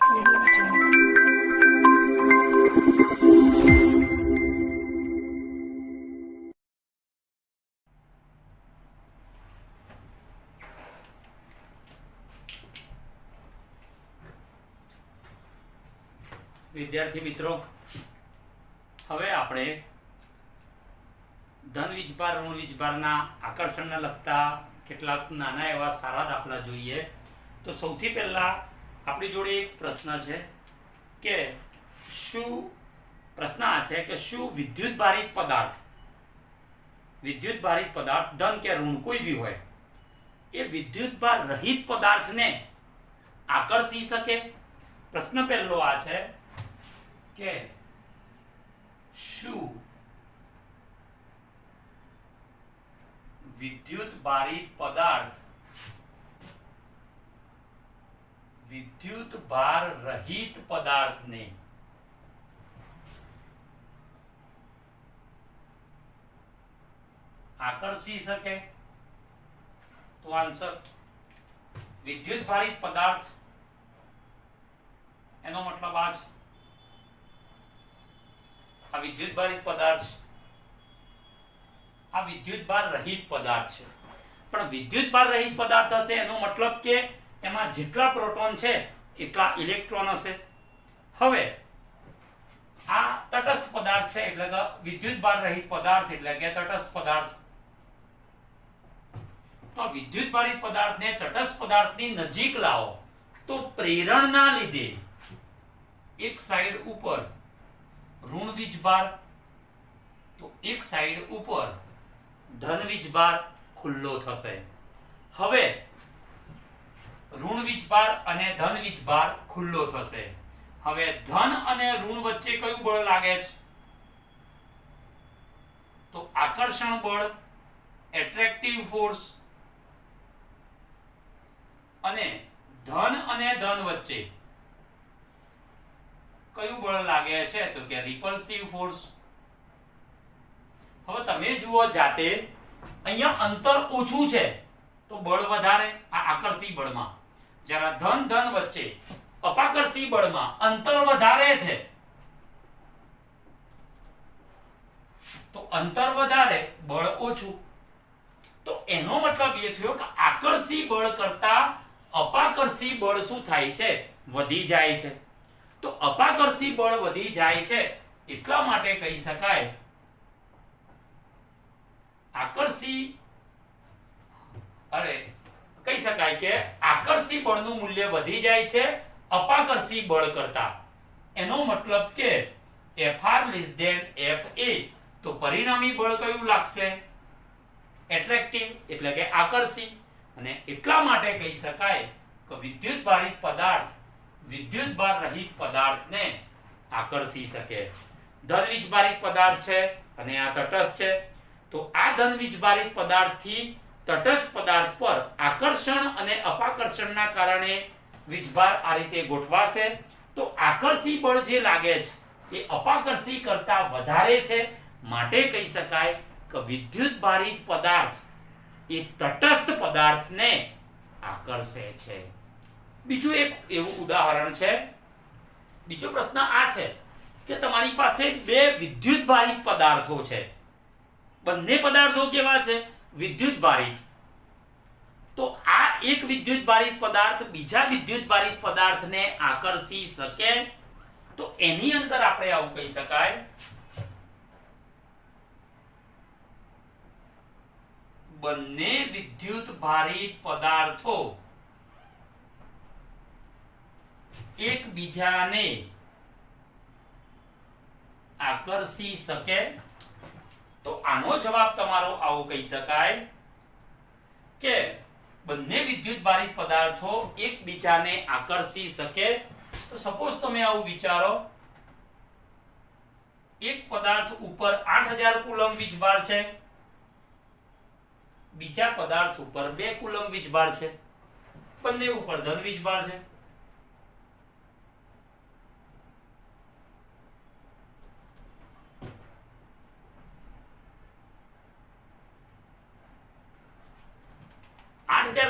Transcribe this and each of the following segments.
વિદ્યાર્થી મિત્રો, હવે આપણે ધન વીજભાર ઋણ વીજભારના આકર્ષણને લગતા કેટલાક નાના એવા સારા દાખલા જોઈએ. તો સૌથી પહેલા આપણી જોડે એક પ્રશ્ન છે કે શું વિદ્યુત ભારિત પદાર્થ ધન કે ઋણ કોઈ બી હોય એ વિદ્યુત ભાર રહિત પદાર્થને આકર્ષી શકે? પ્રશ્ન પહેલો આ છે કે શું વિદ્યુત ભાર રહિત પદાર્થને આકર્ષી શકે? તો આન્સર વિદ્યુત ભારિત પદાર્થ એનો મતલબ આ વિદ્યુત ભારિત પદાર્થ આ વિદ્યુત ભાર રહિત પદાર્થ છે. પણ વિદ્યુત ભાર રહિત પદાર્થ હશે એનો મતલબ કે એમાં જેટલા પ્રોટોન છે એટલા ઇલેક્ટ્રોન હશે. હવે આ તટસ્થ પદાર્થ છે એટલે કે વિદ્યુત ભાર રહિત પદાર્થ એટલે કે તટસ્થ પદાર્થ. તો વિદ્યુત ભારિત પદાર્થને તટસ્થ પદાર્થની નજીક લાવો તો પ્રેરણના લીધે એક સાઈડ ઉપર ઋણ વીજભાર તો એક સાઈડ ઉપર ધન વીજભાર ખુલ્લો થશે. હવે ઋણ વીજભાર અને ધન વીજભાર ખુલ્લો થશે. હવે ધન અને ઋણ વચ્ચે કયું બળ લાગે છે? તો આકર્ષણ બળ, એટ્રેક્ટિવ ફોર્સ. અને ધન અને ધન વચ્ચે કયું બળ લાગે છે? તો કે રિપલ્સિવ ફોર્સ. હવે તમે જુઓ જાતે, અહીંયા અંતર ઓછું છે તો બળ વધારે આ આકર્ષી બળમાં, જ્યારે ધન વચ્ચે અપાકર્ષી બળમાં અંતર વધારે છે તો અંતર વધારે બળ ઓછું. તો એનો મતલબ એ થયો કે આકર્ષી બળ કરતા અપાકર્ષી બળ શું થાય છે? વધી જાય છે. તો અપાકર્ષી બળ વધી જાય છે એટલા માટે કહી શકાય કે આકર્ષી બળનું મૂલ્ય વધી જાય છે અપાકર્ષી બળ કરતા. એનો મતલબ કે Fr Fa તો પરિણામી બળ કયું લાગશે? એટ્રેક્ટિવ એટલે કે આકર્ષી. અને એટલા માટે કહી શકાય કે વિદ્યુત ભારિત પદાર્થ વિદ્યુત ભાર રહિત પદાર્થને આકર્ષી શકે. ધન વીજભારિત પદાર્થ છે અને આ તટસ્થ છે. તો આ ધન વીજભારિત પદાર્થથી તટસ્થ પદાર્થ પર આકર્ષણ અને અપાકર્ષણના કારણે વીજભાર આ રીતે ગોઠવાશે. તો આકર્ષી બળ જે લાગે છે એ અપાકર્ષી કરતા વધારે છે, માટે કહી શકાય કે વિદ્યુત ભારિત પદાર્થ એ તટસ્થ પદાર્થને આકર્ષે છે. બીજું એક એવું ઉદાહરણ છે. બીજો પ્રશ્ન આ છે કે તમારી પાસે બે વિદ્યુત ભારિત પદાર્થો છે. બંને પદાર્થો કેવા છે? વિદ્યુત ભારિત. તો આ એક વિદ્યુત ભારિત પદાર્થ બીજા વિદ્યુત ભારિત પદાર્થને આકર્ષી શકે? તો એની અંદર આપણે આવું કહી શકાય બંને વિદ્યુત ભારિત પદાર્થો એકબીજાને આકર્ષી શકે? તો આનો જવાબ તમારો આવો કહી શકાય કે બંને વિદ્યુત ભારિત પદાર્થો એકબીજાને આકર્ષી શકે. તો સપોઝ તમે આવું વિચારો, એક પદાર્થ ઉપર 8000 કુલમ વીજભાર છે, બીજા પદાર્થ ઉપર 2 કુલમ વીજભાર છે, બંને ઉપર ધન વીજભાર છે.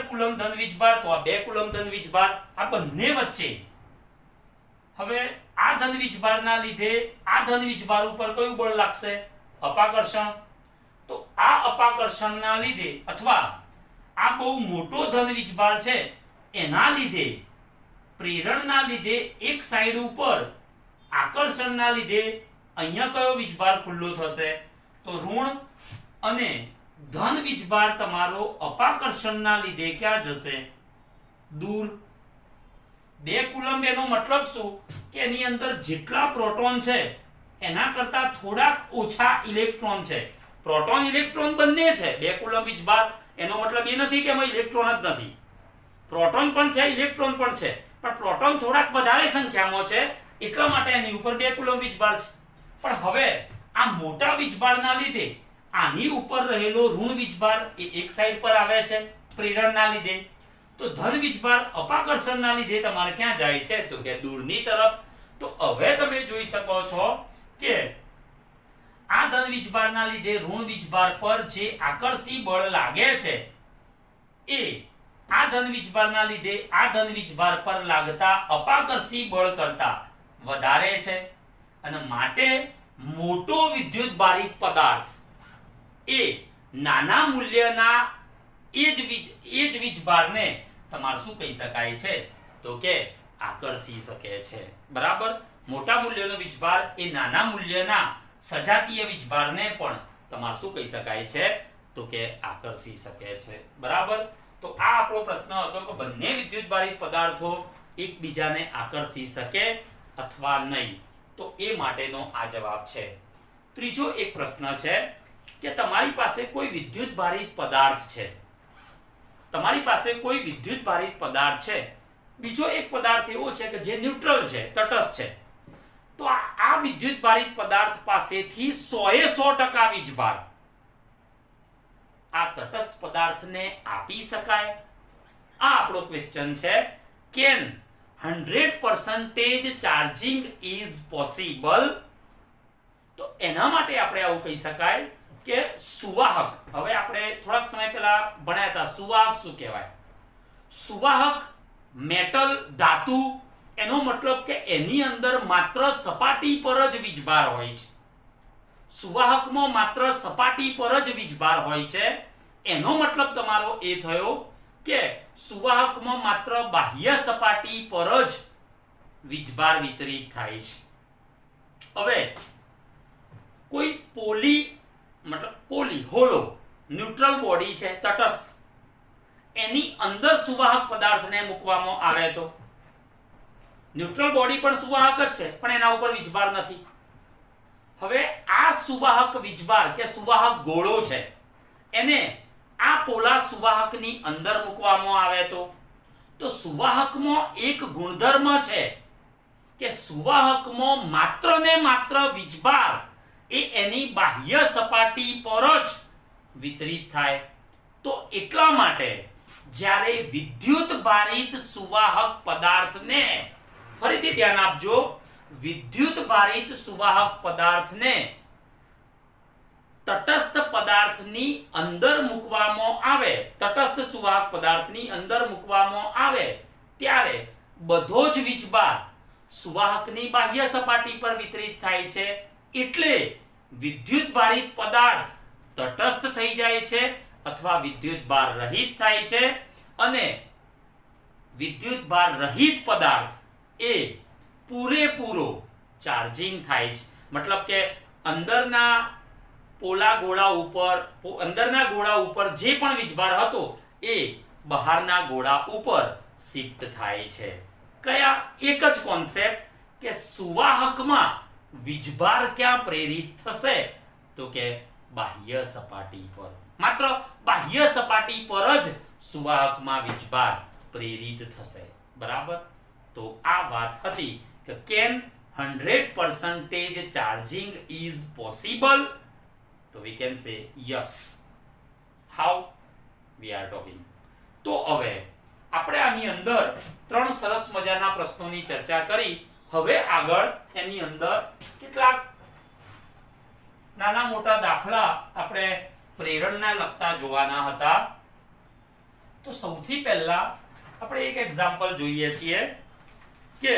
કુલમ ધન વીજભાર તો આ 2 કુલમ ધન વીજભાર, આ બંને વચ્ચે હવે આ ધન વીજભારના લીધે આ ધન વીજભાર ઉપર કયું બળ લાગશે? અપાકર્ષણ. તો આ અપાકર્ષણના લીધે અથવા આ બહુ મોટો ધન વીજભાર છે એના લીધે, પ્રેરણના લીધે એક સાઈડ ઉપર આકર્ષણના લીધે અહીંયા કયો વીજભાર ખુલ્લો થશે? તો ઋણ. અને ધન વીજભાર તમારો અપાકર્ષણના લીધે ક્યાં જશે? દૂર. 2 કુલંબ એનો મતલબ શું કે એની અંદર જેટલા પ્રોટોન છે એના કરતા થોડાક ઓછા ઇલેક્ટ્રોન છે. પ્રોટોન ઇલેક્ટ્રોન બંને છે. 2 કુલંબ વીજભાર એનો મતલબ એ નથી કે એમાં ઇલેક્ટ્રોન જ નથી. પ્રોટોન પણ છે, ઇલેક્ટ્રોન પણ છે, પણ પ્રોટોન થોડાક વધારે સંખ્યામાં છે એટલા માટે એની ઉપર 2 કુલંબ વીજભાર છે. પણ હવે આ મોટા વીજભારના લીધે આની ઉપર રહેલો ઋણ વીજભાર એ એક સાઈડ પર આવે છે પ્રેરણના લીધે. તો ધન વીજભાર અપાકર્ષણના લીધે તમારે ક્યાં જાય છે? તો કે દૂરની તરફ. તો હવે તમે જોઈ શકો છો કે આ ધન વીજભારના લીધે ઋણ વીજભાર પર જે આકર્ષી બળ લાગે છે એ આ ધન વીજભારના લીધે આ ધન વીજભાર પર લાગતા અપાકર્ષી બળ કરતા વધારે છે. અને માટે મોટો વિદ્યુત ભારિત પદાર્થ એ નાના મૂલ્યના એ જ વીજભારને તમારે શું કહી શકાય છે? તો કે આકર્ષી શકે છે. બરાબર. મોટા મૂલ્યનો વીજભાર એ નાના મૂલ્યના સજાતીય વીજભારને પણ તમારે શું કહી શકાય છે? તો કે આકર્ષી શકે છે. બરાબર. તો આ આપણો પ્રશ્ન હતો કે બંને વિદ્યુત ભારિત પદાર્થો એકબીજાને આકર્ષી શકે અથવા નહીં. તો એ માટેનો આ જવાબ છે. ત્રીજો એક પ્રશ્ન છે કે તમારી પાસે કોઈ વિદ્યુત ભારિત પદાર્થ છે. તમારી પાસે કોઈ વિદ્યુત ભારિત પદાર્થ છે. બીજો એક પદાર્થ એવો છે કે જે ન્યુટ્રલ છે, તટસ્થ છે. તો આ વિદ્યુત ભારિત પદાર્થ પાસેથી 100% વીજભાર આ તટસ્થ પદાર્થને આપી શકાય? આ આપણો ક્વેશ્ચન છે. Can 100% charging is possible? તો એના માટે આપણે આવું કહી શકાય કે સુવાહક. હવે આપણે થોડાક સમય પહેલા ભણ્યા હતા સુવાહક શું કહેવાય. સુવાહક મેટલ, ધાતુ, એનો મતલબ કે એની અંદર માત્ર સપાટી પર જ વીજભાર હોય છે. સુવાહકમાં માત્ર સપાટી પર જ વીજભાર હોય છે. એનો મતલબ તમારો એ થયો કે સુવાહકમાં માત્ર બાહ્ય સપાટી પર જ વીજભાર વિતરિત થાય છે. હવે કોઈ પોલી હોલો ન્યુટ્રલ બોડી છે, તટસ્થ, એની અંદર સુવાહક પદાર્થને મૂકવામાં આવે તો ન્યુટ્રલ બોડી પણ સુવાહક જ છે પણ એના ઉપર વીજભાર નથી. હવે આ સુવાહક વીજભાર કે સુવાહક ગોળો છે એને આ પોલા સુવાહકની અંદર મૂકવામાં આવે તો સુવાહકમાં એક ગુણધર્મ છે કે સુવાહકમાં માત્ર ને માત્ર વીજભાર એ એની બાહ્ય સપાટી પર જ વિતરિત થાય. તો એટલા માટે જ્યારે વિદ્યુત ભારિત સુવાહક પદાર્થને, ફરીથી ધ્યાન આપજો, વિદ્યુત ભારિત સુવાહક પદાર્થને તટસ્થ પદાર્થની અંદર મૂકવામાં આવે, તટસ્થ સુવાહક પદાર્થની અંદર મૂકવામાં આવે ત્યારે બધો જ વીજભાર સુવાહકની બાહ્ય સપાટી પર વિતરિત થાય છે. એટલે વિદ્યુત ભારિત પદાર્થ તટસ્થ થઈ જાય છે અથવા વિદ્યુત ભાર રહિત થાય છે. અને વિદ્યુત ભાર રહિત પદાર્થ એ પૂરેપૂરો ચાર્જિંગ થાય છે. મતલબ કે અંદરના ગોળા ઉપર જે પણ વીજભાર હતો એ બહારના ગોળા ઉપર શિફ્ટ થાય છે. કયા? એક જ કોન્સેપ્ટ કે સુવાહકમાં વીજભાર ક્યાં પ્રેરિત થશે? તો કે બાહ્ય સપાટી પર. માત્ર બાહ્ય સપાટી પર જ સુવાહકમાં વીજભાર પ્રેરિત થશે. બરાબર. તો આ વાત હતી કે કેન 100% ચાર્જિંગ ઇઝ પોસિબલ? તો we can say yes. How? We are talking. તો હવે આપણે આની અંદર 3 સરસ મજાના પ્રશ્નોની ચર્ચા કરી. હવે આગળ એની અંદર કેટલાક નાના મોટા દાખલા આપણે પ્રેરણના લગતા જોવાના હતા. તો સૌથી પહેલા આપણે એક એક્ઝામ્પલ જોઈએ છીએ કે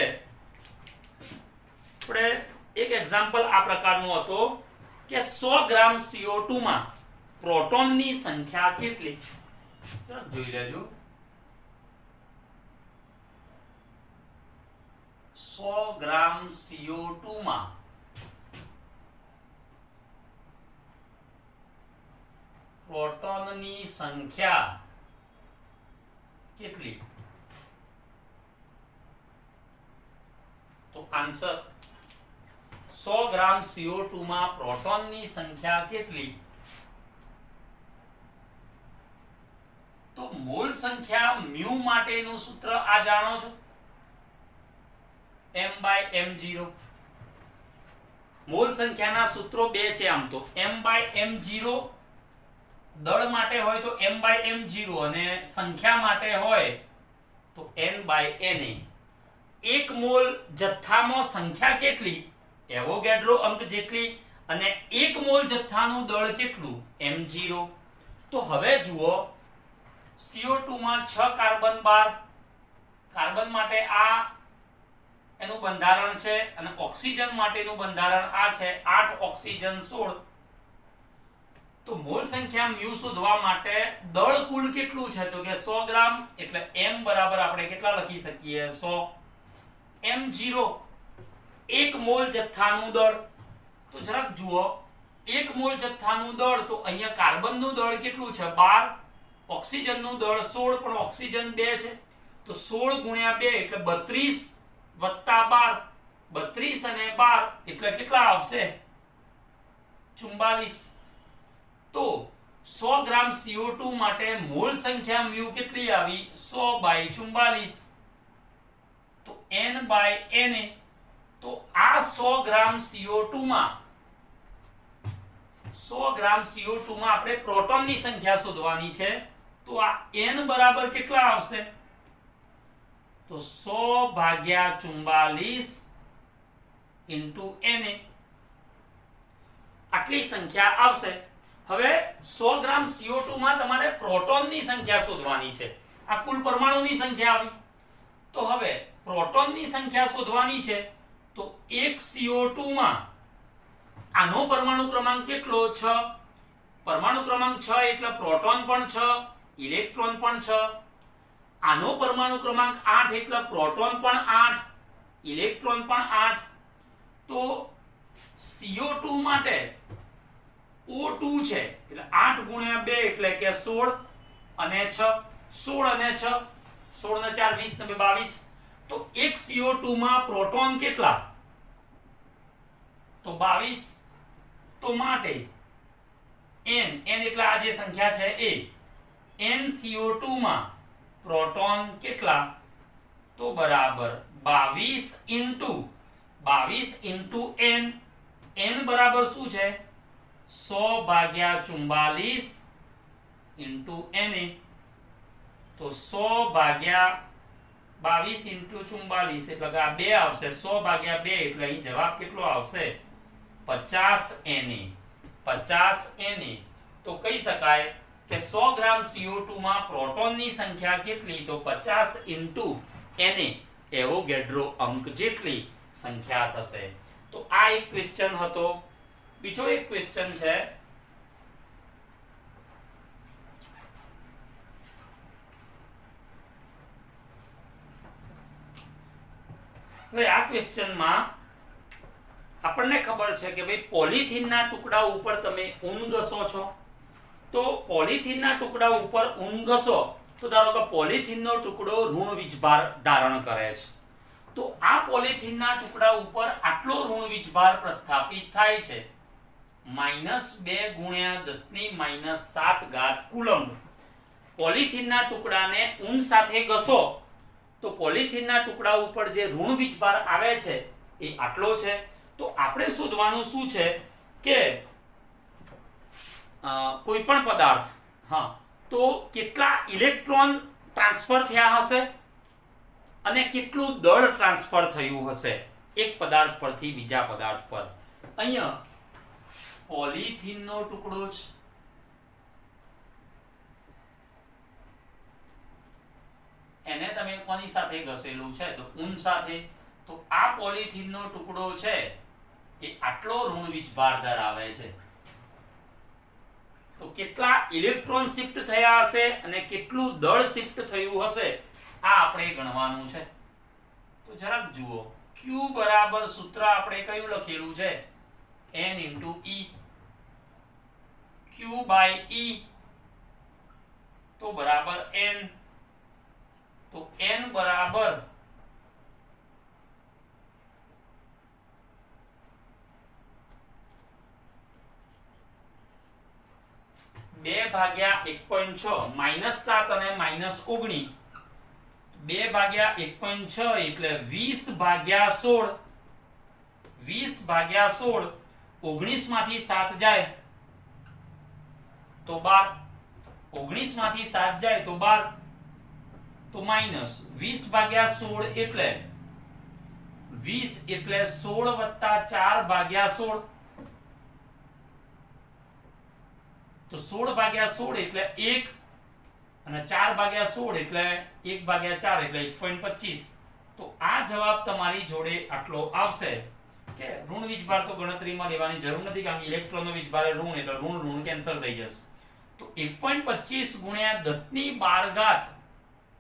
આપણે એક એક્ઝામ્પલ આ પ્રકારનો હતો કે 100 ગ્રામ CO2 માં પ્રોટોનની સંખ્યા કેટલી? ચાલો જોઈ લેજો. 100 ગ્રામ CO2 માં પ્રોટોનની સંખ્યા કેટલી? તો આન્સર 100 ગ્રામ CO2 માં પ્રોટોનની સંખ્યા કેટલી? તો મોલ સંખ્યા મ્યુ માટેનું સૂત્ર આ જાણો છો, m/m0. મોલ સંખ્યાના સૂત્રો બે છે આમ તો. m/m0 દળ માટે હોય તો m/m0 અને સંખ્યા માટે હોય તો n/na. એક મોલ જથ્થામાં સંખ્યા કેટલી? એવોગેડ્રો અંક જેટલી. અને એક મોલ જથ્થાનું દળ કેટલું? m0. તો હવે જુઓ, CO2 માં 6 કાર્બન 12. કાર્બન માટે આ એનું બંધારણ છે અને ઓક્સિજન માટેનું બંધારણ આ છે, 8 ઓક્સિજન 16. તો મોલ સંખ્યા મ્યુ શોધવા માટે દળ કુલ કેટલું છે? તો કે 100 ગ્રામ. એટલે m બરાબર આપણે કેટલા લખી શકીએ? 100. m0 એક મોલ જથ્થાનું દળ. તો જરાક જુઓ, એક મોલ જથ્થાનું દળ, તો અહીંયા કાર્બનનું દળ કેટલું છે? 12. ઓક્સિજનનું દળ 16, પણ ઓક્સિજન 2 છે, તો 16 ગુણ્યા 2 એટલે 32 વત્તા 12. 32 અને 12 એટલે કેટલા આવશે? 44. તો 100 ગ્રામ CO2 માટે મોલ સંખ્યા મ્યુ કેટલી આવી? 100/44. તો n/na. તો આ 100 ગ્રામ CO2 માં 100 ગ્રામ CO2 માં આપણે પ્રોટોનની સંખ્યા શોધવાની છે. તો આ n બરાબર કેટલા આવશે? તો 100/44 * na. આટલી સંખ્યા આવશે. હવે 100 ગ્રામ CO2 માં તમારે પ્રોટોનની સંખ્યા શોધવાની છે. આ કુલ પરમાણુની સંખ્યા આવી. તો હવે પ્રોટોનની સંખ્યા શોધવાની છે. તો એક CO2 માં આનો પરમાણુ ક્રમાંક કેટલો? 6. પરમાણુ ક્રમાંક 6 એટલે પ્રોટોન પણ 6, ઇલેક્ટ્રોન પણ 6. આનો પરમાણુ ક્રમાંક 8 એટલે પ્રોટોન પણ 8, ઇલેક્ટ્રોન પણ 8. તો CO2 માટે O2 છે એટલે 8 ગુણ્યા 2 એટલે કે 16 અને 6. 16 અને 6, 16 ને 4 20 ને 22. તો એક CO2 માં પ્રોટોન કેટલા? તો 22. તો માટે n એટલે આ જે સંખ્યા છે એ NCO2 માં પ્રોટોન કેટલા? તો બરાબર 22 * n. n બરાબર શું છે? 100/44 * na. તો 100/22 * 44 એટલે કે આ 2 આવશે. 100/2 એટલે અહીં જવાબ કેટલો આવશે? 50 na. 50 na. તો કહી શકાય કે 100 ગ્રામ CO2 માં પ્રોટોનની સંખ્યા કેટલી? તો 50 * na એવોગેડ્રો અંક જેટલી સંખ્યા થશે. તો આ એક ક્વેશ્ચન હતો. બીજો એક ક્વેશ્ચન છે, હવે આ ક્વેશ્ચનમાં આપણને ખબર છે કે ભાઈ પોલિથીનના ટુકડા ઉપર તમે ઊન ઘસો છો. તો પોલિથીનના ટુકડા ઉપર ઊન ઘસો તો ધારો કે પોલિથીનનો ટુકડો ઋણ વીજભાર ધારણ કરે છે. તો આ પોલિથીનના ટુકડા ઉપર આટલો ઋણ વીજભાર પ્રસ્થાપિત થાય છે, -2 × 10⁻⁷ કુલમ્બ. પોલિથીનના ટુકડાને ઊન સાથે ઘસો તો પોલિથીનના ટુકડા ઉપર જે ઋણ વીજભાર આવે છે એ આટલો છે. તો આપણે શોધવાનું શું છે કે કોઈ પણ પદાર્થ, તો કેટલા ઇલેક્ટ્રોન ટ્રાન્સફર થયા હશે અને કેટલું દળ ટ્રાન્સફર થયું હશે એક પદાર્થ પરથી બીજા પદાર્થ પર. અહીંયા પોલિથીનનો ટુકડો છે, એને તમે કોની સાથે ઘસેલું છે? તો ઊન સાથે. તો આ પોલિથીનનો ટુકડો છે એ આટલો ઋણ વીજભાર ધરાવે છે. તો કેટલા ઇલેક્ટ્રોન શિફ્ટ થયા હશે અને કેટલું દળ શિફ્ટ થયું હશે આ આપણે ગણવાનું છે. તો જરાક જુઓ, Q બરાબર સૂત્ર આપણે કયું લખેલું છે? N * E. Q / E તો બરાબર N. તો N બરાબર 2/1.6 -7 અને -19. 2/1.6 એટલે 20/16. 20/16 19 માંથી 7 જાય તો 12. 19 માંથી 7 જાય તો 12. તો માઈનસ 20/16 એટલે 20 એટલે 16 + 4/16. તો 16/16 એટલે 1 અને 4/16 એટલે 1/4 એટલે 1.25. તો આ જવાબ તમારી જોડે આટલો આવશે કે ઋણ વીજભાર તો ગણતરીમાં લેવાની જરૂર નથી, કારણ કે ઇલેક્ટ્રોનનો વીજભાર ઋણ એટલે ઋણ કેન્સલ થઈ જશે. તો 1.25 × 1012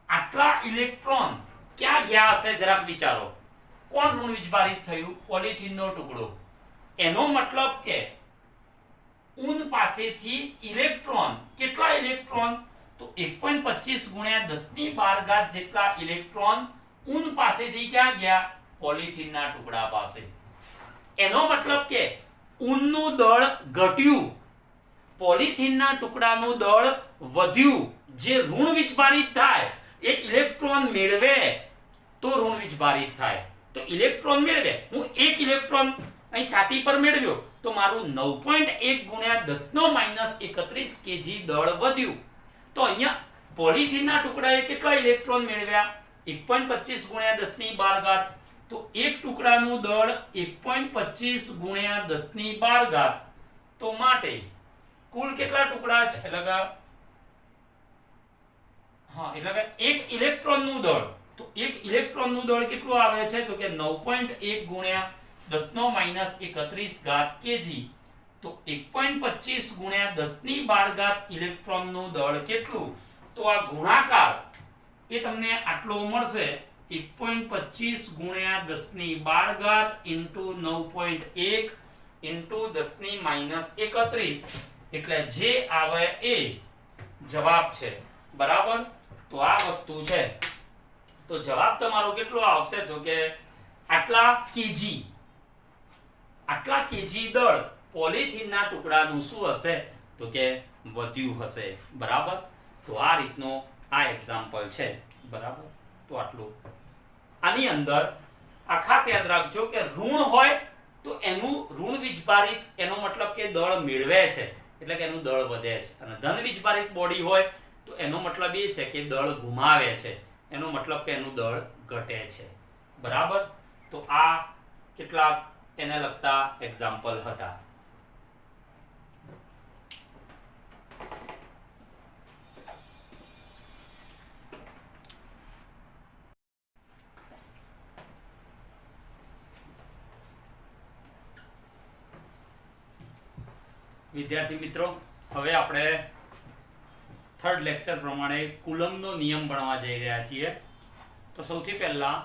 આટલા ઇલેક્ટ્રોન ક્યાં ગયા હશે જરાક વિચારો. કોણ ઋણ વીજભારિત થયું? પોલિથીનનો ટુકડો. એનો મતલબ કે ઊન પાસેથી ઇલેક્ટ્રોન, કેટલા ઇલેક્ટ્રોન? તો 1.25 × 1012 જેટલા ઇલેક્ટ્રોન ઊન પાસેથી ક્યાં ગયા? પોલિથીનના ટુકડા પાસે. એનો મતલબ કે ઊનનું દળ ઘટ્યું, પોલિથીનના ટુકડાનું દળ વધ્યું. જે ઋણ વીજભારિત થાય એ ઇલેક્ટ્રોન મેળવે તો ઋણ વીજભારિત થાય. તો ઇલેક્ટ્રોન મેળવે, હું એક ઇલેક્ટ્રોન અહીં છાતી પર મેળવ્યો તો મારું 9.1 × 10−31 kg દળ વધ્યું. તો અહીંયા પોલિથીનના ટુકડાએ કેટલા ઇલેક્ટ્રોન મેળવ્યા? 1.25 × 1012. તો એક ટુકડાનું દળ 1.25 × 1012. તો માટે કુલ કેટલા ટુકડા છે? એટલે કે એક ઇલેક્ટ્રોનનું દળ. તો એક ઇલેક્ટ્રોનનું દળ કેટલું આવે છે? તો કે 9.1 × 10−31 kg. તો 1.25 × 1012 ઇલેક્ટ્રોનનું દળ કેટલું? તો આ ગુણાકાર એ તમને આટલો મળશે. 1.25 × 1012 × 9.1 × 10−31 એટલે જે આવે એ જવાબ છે. બરાબર? તો આ વસ્તુ છે. તો જવાબ તમારો કેટલો આવશે? તો કે આટલા કેજી, આટલા કેજી દળ પોલિથીનના ટુકડાનું શું હશે? તો કે વધ્યું હશે. બરાબર? તો આ રીતનો આ એક્ઝામ્પલ છે. બરાબર? તો આટલું. આની અંદર આ ખાસ યાદ રાખજો કે ઋણ હોય તો એનું ઋણ વીજભારિત, એનો મતલબ કે દળ મેળવે છે એટલે કે એનું દળ વધે છે. અને ધન વીજભારિત બોડી હોય તો એનો મતલબ એ છે કે દળ ગુમાવે છે, એનો મતલબ કે એનું દળ ઘટે છે. બરાબર? તો આ કેટલાક એને લગતા એક્ઝામ્પલ હતા. વિદ્યાર્થી મિત્રો, હવે આપણે થર્ડ લેક્ચર પ્રમાણે કુલમ્બનો નિયમ ભણવા જઈ રહ્યા છીએ. તો સૌથી પહેલા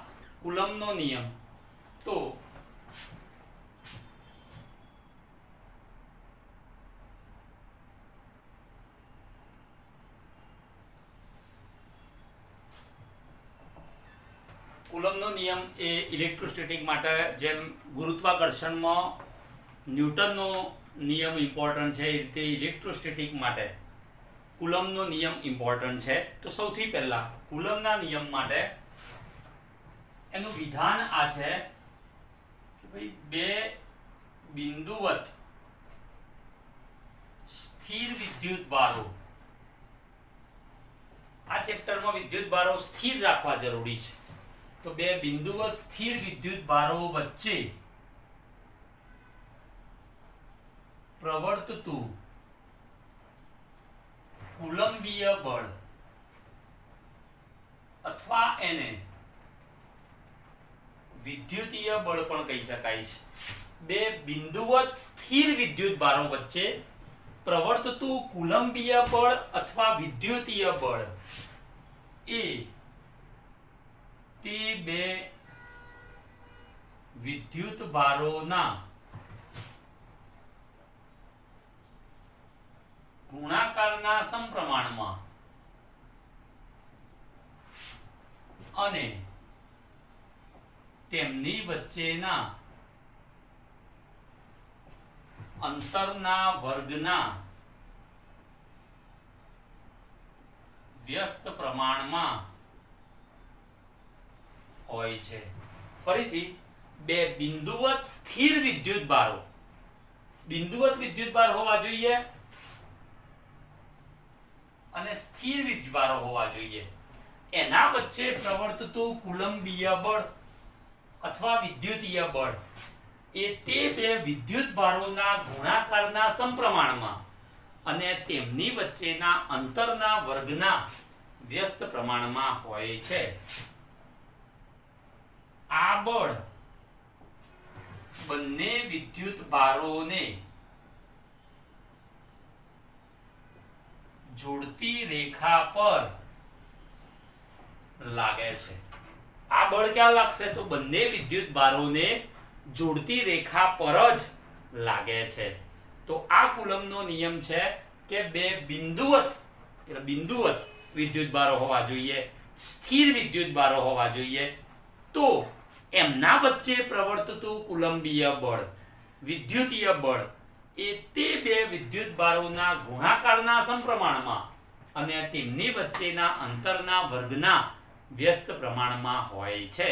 કુલમ્બનો નિયમ. તો કુલમ્બનો નિયમ એ ઇલેક્ટ્રોસ્ટેટિક માટે જેમ ગુરુત્વાકર્ષણમાં ન્યૂટનનો નિયમ ઇમ્પોર્ટન્ટ છે એ રીતે ઇલેક્ટ્રોસ્ટેટિક માટે કુલમ્બનો નિયમ ઇમ્પોર્ટન્ટ છે. તો સૌથી પહેલા કુલમ્બના નિયમ માટે એનું વિધાન આ છે કે ભાઈ બે બિંદુવત સ્થિર વિદ્યુત ભારો, આ ચેપ્ટરમાં વિદ્યુત ભારો સ્થિર રાખવા જરૂરી છે. તો બે બિંદુવત સ્થિર વિદ્યુત ભારો વચ્ચે પ્રવર્તતું કુલંબીય બળ અથવા એને વિદ્યુતીય બળ પણ કહી શકાય છે. બે બિંદુવત સ્થિર વિદ્યુત ભારો વચ્ચે પ્રવર્તતું કુલંબીય બળ અથવા વિદ્યુતીય બળ એ તે બે વિદ્યુત ભારોના ગુણાકારના સમપ્રમાણમાં અને તેમની વચ્ચેના અંતરના વર્ગના વ્યસ્ત પ્રમાણમાં હોય છે. ફરીથી બે બિંદુવત સ્થિર વિદ્યુત ભારો, બિંદુવત વિદ્યુત ભાર હોવા જોઈએ અને સ્થિર વિદ્યુત ભારો હોવા જોઈએ. એના વચ્ચે પ્રવર્તતું કુલંબીય બળ અથવા વિદ્યુતીય બળ એ તે બે વિદ્યુત ભારોના ગુણાકારના સમપ્રમાણમાં અને તેમની વચ્ચેના અંતરના વર્ગના વ્યસ્ત પ્રમાણમાં હોય છે. આ બળ બંને વિદ્યુત ભારોને જોડતી રેખા પર લાગે છે. આ બળ ક્યાં લાગશે? તો બંને વિદ્યુત ભારોને જોડતી રેખા પર જ લાગે છે. તો આ કુલમ્બનો નિયમ છે કે બે બિંદુવત વિદ્યુત ભારો હોવા જોઈએ, સ્થિર વિદ્યુત ભારો હોવા જોઈએ, તો એમના વચ્ચે પ્રવર્તતું કુલંબીય બળ, વિદ્યુતીય બળ એ તે બે વિદ્યુત ભારોના ગુણાકારના સમપ્રમાણમાં અને તેમની વચ્ચેના અંતરના વર્ગના વ્યસ્ત પ્રમાણમાં હોય છે.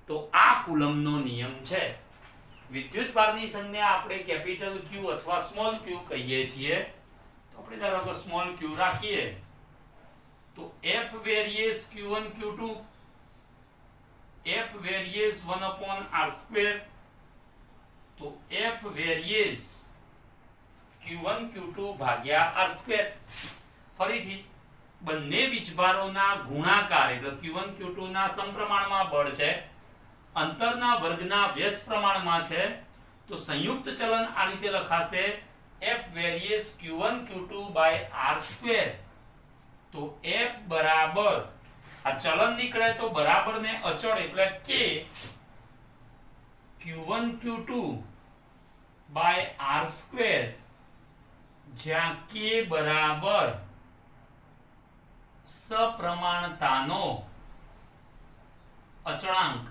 તો આ કુલમ્બનો નિયમ છે. વિદ્યુત ભારની સંજ્ઞા આપણે કેપિટલ Q અથવા સ્મોલ q કહીએ છીએ. તો આપણે ધારો કે સ્મોલ q રાખીએ તો F વેરિએસ Q1 Q2, F વેરિએસ 1/r², તો F વેરિએસ Q1 Q2 ભાગ્યા r². ફરીથી બંને વીજભારોના ગુણાકાર એટલે Q1 Q2 ના સમપ્રમાણમાં બળ છે, અંતરના વર્ગના વ્યસ્ત પ્રમાણમાં છે, તો સંયુક્ત ચલન આ રીતે લખાશે F વેરિએસ Q1 Q2 r². તો F બરાબર આ ચલન નીકળે તો બરાબર ને અચળ એટલે k Q1 Q2 r², જ્યાં k બરાબર સપ્રમાણતાનો અચળાંક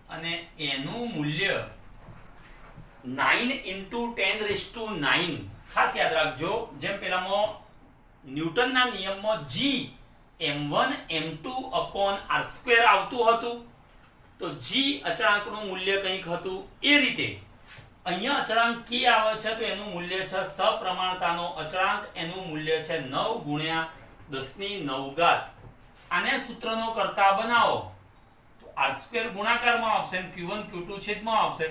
અને એનું મૂલ્ય 9 × 10⁹. ખાસ યાદ રાખજો, જેમ પેલામાં ન્યૂટનના નિયમમાં g m1 m2/r² આવતું હતું, તો g અચળાંકનું મૂલ્ય કંઈક હતું, એ રીતે અહીંયા અચળાંક k આવે છે તો એનું મૂલ્ય છે સપ્રમાણતાનો અચળાંક, એનું મૂલ્ય છે 9 × 10⁹. આને સૂત્રનો કરતા બનાવો તો r² ગુણાકારમાં આવશે અને Q1 Q2 છેદમાં આવશે,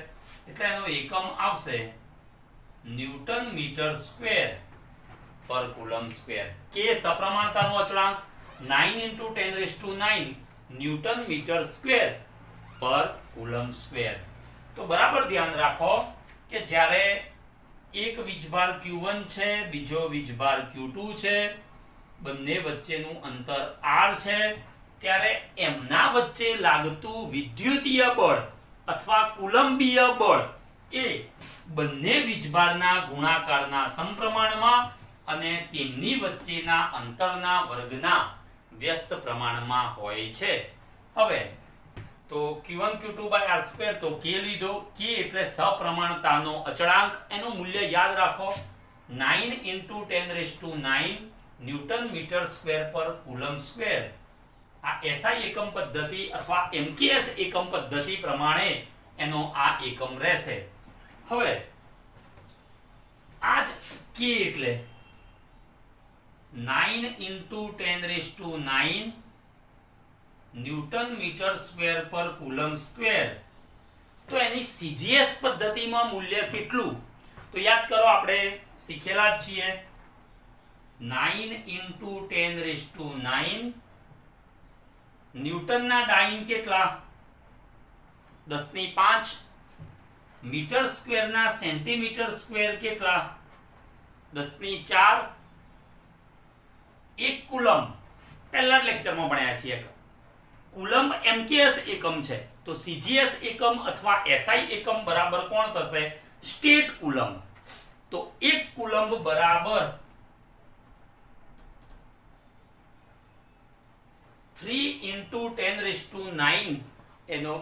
એટલે એનો એકમ આવશે ન્યૂટન મીટર સ્ક્વેર પર કુલમ્બ સ્ક્વેર. કે સપ્રમાણતાનો અચળાંક 9 × 10⁹ ન્યૂટન મીટર સ્ક્વેર પર કુલમ્બ સ્ક્વેર. તો બરાબર ધ્યાન રાખો કે જ્યારે એક વીજભાર Q1 છે, બીજો વીજભાર Q2 છે, બંને વચ્ચેનું અંતર r છે, ત્યારે એમના વચ્ચે લાગતું વિદ્યુતીય બળ અથવા કુલંબીય બળ એ બંને વીજભારના ગુણાકારના સમપ્રમાણમાં અને તેમની વચ્ચેના અંતરના વર્ગના વ્યસ્ત પ્રમાણમાં હોય છે. હવે તો Q1 Q2 r² તો k લીધો, k એટલે સપ્રમાણતાનો અચળાંક, એનું મૂલ્ય યાદ રાખો 9 × 10⁹ ન્યૂટન મીટર સ્ક્વેર પર કુલમ્બ સ્ક્વેર. આ SI એકમ પદ્ધતિ અથવા MKS એકમ પદ્ધતિ પ્રમાણે એનો આ એકમ રહેશે. હવે આ જ k એટલે 9 × 10⁹ ન્યૂટન મીટર સ્ક્વેર પર કુલમ્બ સ્ક્વેર. તો એની CGS પદ્ધતિમાં મૂલ્ય કેટલું? તો યાદ કરો, આપણે શીખેલા જ છીએ 9 × 10⁹ ન્યૂટનના ડાઇન કેટલા? 10⁵ મીટર સ્ક્વેરના સેન્ટીમીટર સ્ક્વેર કેટલા? 10⁴. 1 કુલમ પહેલા લેક્ચરમાં ભણ્યા છીએ. કુલમ એમકેએસ એકમ છે, તો સીજીએસ એકમ અથવા એસઆઈ એકમ બરાબર કોણ થશે? State coulomb. તો 1 કુલમ બરાબર 3 × 10⁹ એનો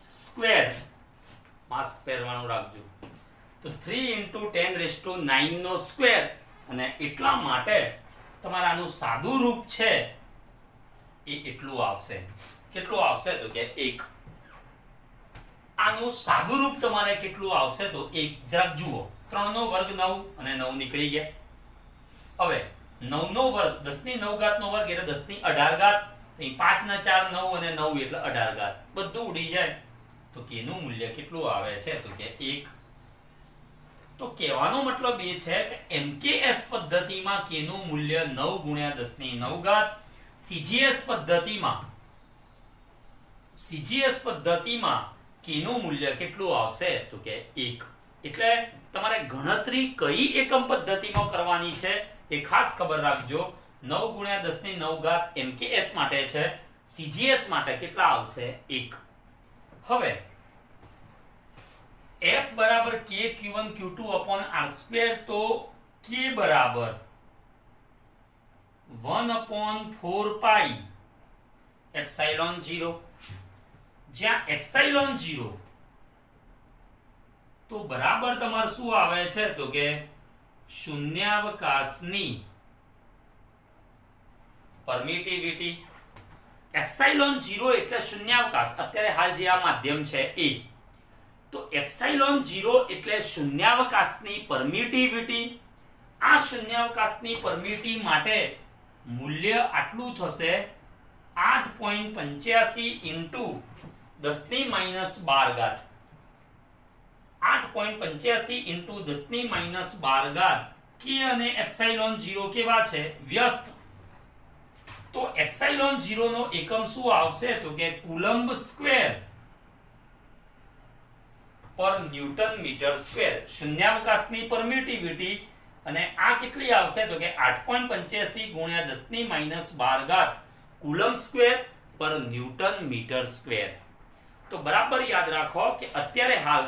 સ્ક્વેર. માસ્ક પહેરવાનું રાખજો. તો 3 × 10⁹ નો સ્ક્વેર. અને એટલા માટે તમારા આનું સાદું રૂપ છે એ એટલું આવશે. કેટલું આવશે? તો કે 1. આનું સાદું રૂપ તમારે કેટલું આવશે? તો 1. જરાક જુઓ, 3 નો વર્ગ 9 અને 9 નીકળી ગયા. હવે 9 નો વર્ગ 10⁹ નો વર્ગ એટલે 10⁸. 5 ના 4 9 અને 9 એટલે 18. બધું ઉડી જાય. તો k નું મૂલ્ય કેટલું આવે છે? તો કે 1. તો કહેવાનો મતલબ એ છે કે એમકેએસ પદ્ધતિમાં k નું મૂલ્ય 9 × 10⁹. સીજીએસ પદ્ધતિમાં k નું મૂલ્ય કેટલું આવશે? તો કે 1. એટલે તમારે ગણતરી કઈ એકમ પદ્ધતિમાં કરવાની છે એ ખાસ ખબર રાખજો. 9 × 10⁹ એમકેએસ માટે છે, સીજીએસ માટે કેટલા આવશે? 1. હવે F બરાબર k q1 q2 r², તો k બરાબર 1/4π ε0. જ્યાં ε0 તો બરાબર તમારે શું આવે છે? તો કે શૂન્યાવકાશની પરમિટિવિટી. ε0 એટલે શૂન્યાવકાશ. અત્યારે હાલ જે આ માધ્યમ છે એ, તો ε0 એટલે શૂન્યાવકાશની પરમિટિવિટી. આ શૂન્યાવકાશની પરમિટિવિટી માટે મૂલ્ય આટલું થશે 8.85 × 10⁻12. 8.85 × 10⁻12. k અને ε0 કેવા છે? વ્યસ્ત. તો ε0 નો એકમ શું આવશે? તો કે કુલમ્બ સ્ક્વેર પર ન્યૂટન મીટર સ્ક્વેર. શૂન્યાવકાશની પરમિટિવિટી અને આ કેટલી આવશે? તો કે 8.85 × 10⁻12 કુલમ્બ સ્ક્વેર પર ન્યૂટન મીટર સ્ક્વેર. તો બરાબર યાદ રાખો કે અત્યારે હાલ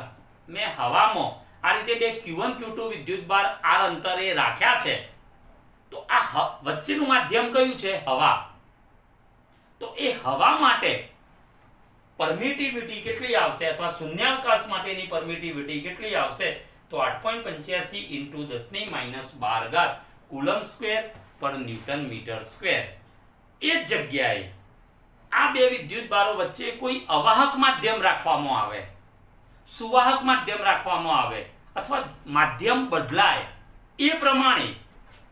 મેં હવામાં આ રીતે બે Q1 Q2 વિદ્યુતભાર r અંતરે રાખ્યા છે. તો આ વચ્ચેનું માધ્યમ કયું છે? હવા. તો એ હવા માટે પરમિટિવિટી કેટલી આવશે? અથવા શૂન્યાવકાશ માટેની પરમિટિવિટી કેટલી આવશે? તો 8.85 × 10⁻12 કુલમ્બ સ્ક્વેર પર ન્યૂટન મીટર સ્ક્વેર. એ જ જગ્યાએ આ બે વિદ્યુતભારો વચ્ચે કોઈ અવાહક માધ્યમ રાખવામાં આવે, સુવાહક માધ્યમ રાખવામાં આવે, અથવા માધ્યમ બદલાય, એ પ્રમાણે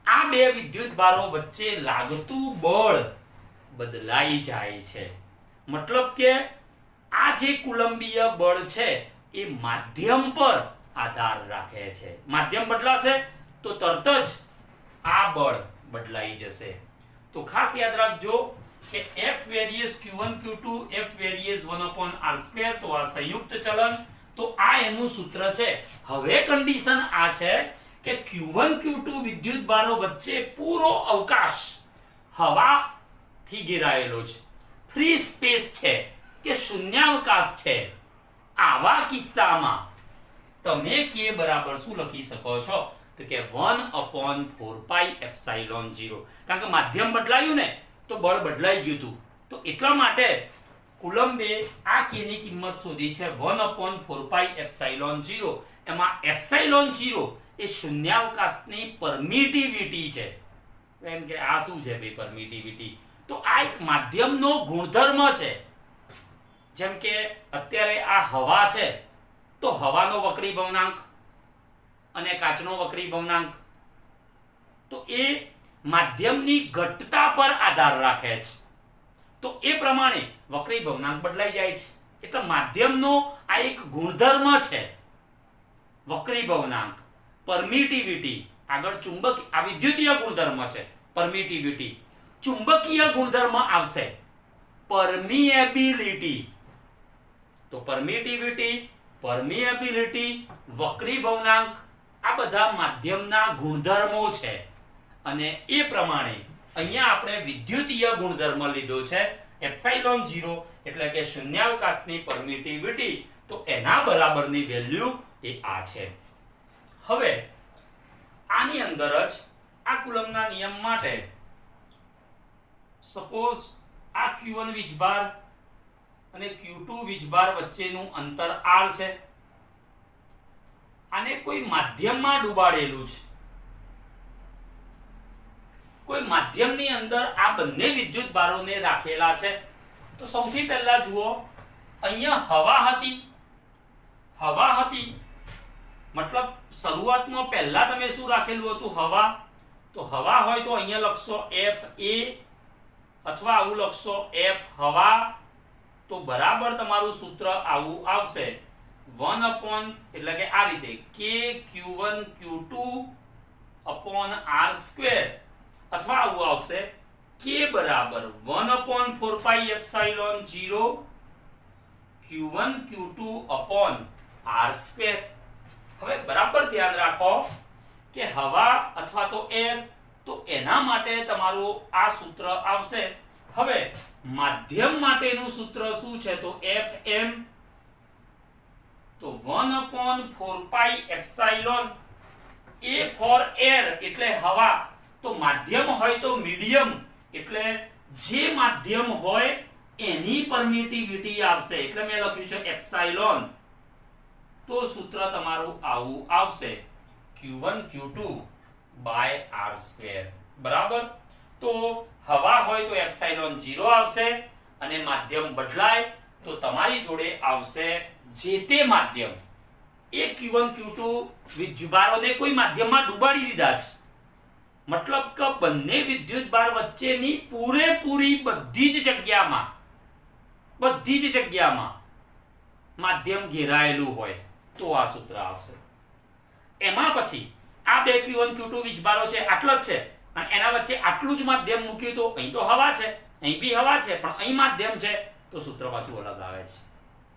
આ બે વિદ્યુતભારો વચ્ચે લાગતું બળ બદલાઈ જાય છે. મતલબ કે આ જે કુલંબીય બળ છે એ માધ્યમ પર આધાર રાખે છે. માધ્યમ બદલાશે તો તરત જ આ બળ બદલાઈ જશે. તો ખાસ યાદ રાખજો કે F various Q1 Q2 F various 1/r². તો આ સંયુક્ત ચલન. તો આ એનું સૂત્ર છે. હવે કન્ડિશન આ છે કે Q1 Q2 વિદ્યુતભારો વચ્ચે પૂરો અવકાશ હવાથી ઘેરાયેલો છે, ફ્રી સ્પેસ છે કે શૂન્યાવકાશ છે. આવા કિસ્સામાં તમે k બરાબર શું લખી શકો છો? તો કે 1/4π ε0. કારણ કે માધ્યમ બદલાયું ને, તો બળ બદલાઈ ગયું હતું. તો એટલા માટે કુલંબે આ k ની કિંમત શોધી છે 1/4π ε0. એમાં ε0 એ શૂન્યાવકાશની પરમિટિવિટી છે. એમ કે આ શું છે ભાઈ પરમિટિવિટી? તો આ એક માધ્યમનો ગુણધર્મ છે. જેમ કે અત્યારે આ હવા છે, તો હવાનો વક્રી ભવનાંક અને કાચનો વક્રી ભવનાંક તો એ માધ્યમની ઘટતા પર આધાર રાખે છે. તો એ પ્રમાણે વક્રી ભવનાંક બદલાઈ જાય છે. એટલે માધ્યમનો આ એક ગુણધર્મ છે. વક્રી ભવનાંક, પરમિટિવિટી, આગળ ચુંબક, આ વિદ્યુતીય ગુણધર્મ છે પરમિટિવિટી. ચુંબકીય ગુણધર્મ આવશે પરમિએબિલિટી. તો પરમિટિવિટી, પરમિએબિલિટી, વક્રીભવનાંક આ બધા માધ્યમના ગુણધર્મો છે. અને એ પ્રમાણે અહીંયા આપણે વિદ્યુતીય ગુણધર્મ લીધો છે એપ્સાઇલોન 0 એટલે કે શૂન્યાવકાશની પરમિટિવિટી. તો એના બરાબરની વેલ્યુ એ આ છે. હવે આની અંદર જ આ કુલમના નિયમ માટે સપોઝ આ Q1 વીજભાર અને Q2 વીજભાર વચ્ચેનું અંતર r છે. આને કોઈ માધ્યમમાં ડૂબાડેલું છે. કોઈ માધ્યમની અંદર આ બંને વિદ્યુત ભારોને રાખેલા છે. તો સૌથી પહેલા જુઓ, અહીંયા હવા હતી. મતલબ શરૂઆતમાં પહેલા તમે શું રાખેલું હતું? હવા. તો હવા હોય તો અહીંયા લખશો FA અથવા આવું લખશો F હવા. તો બરાબર તમારું સૂત્ર આવું આવશે 1 એટલે કે આ રીતે K Q1 Q2 r², અથવા આવું આવશે K બરાબર 1/4 પાઈ એપ્સાઇલોન 0 Q1 Q2 r². હવે બરાબર ધ્યાન રાખો કે હવા અથવા તો એર, તો એના માટે તમારું આ સૂત્ર આવશે. હવે માધ્યમ માટેનું સૂત્ર શું છે? તો FM. તો 1/4 પાઈ એપ્સાઇલોન A ફોર એર એટલે હવા. તો માધ્યમ હોય તો મીડિયમ એટલે જે માધ્યમ હોય એની પરમિટિવિટી આવશે. એટલે મેં લખ્યું છે એપ્સાઇલોન. તો સૂત્ર તમારું આવું આવશે Q1 Q2 r². બરાબર. તો હવા હોય તો એપ્સાઇલોન 0 આવશે અને માધ્યમ બદલાય તો તમારી જોડે આવશે જે તે માધ્યમ. એ Q1 Q2 વીજભારોને કોઈ માધ્યમમાં ડૂબાડી દીધા છે. મતલબ કે બંને વિદ્યુતભાર વચ્ચેની પૂરેપૂરી બધી જ જગ્યામાં માધ્યમ ઘેરાયેલું હોય તો આ સૂત્ર આવશે. એમાં પછી આ બે Q1 Q2 વીજભારો છે, આટલો જ છે, અને એના વચ્ચે આટલું જ માધ્યમ મૂક્યું તો અહીં તો હવા છે, અહીં બી હવા છે, પણ અહીં માધ્યમ છે તો સૂત્ર પાછું અલગ આવે છે.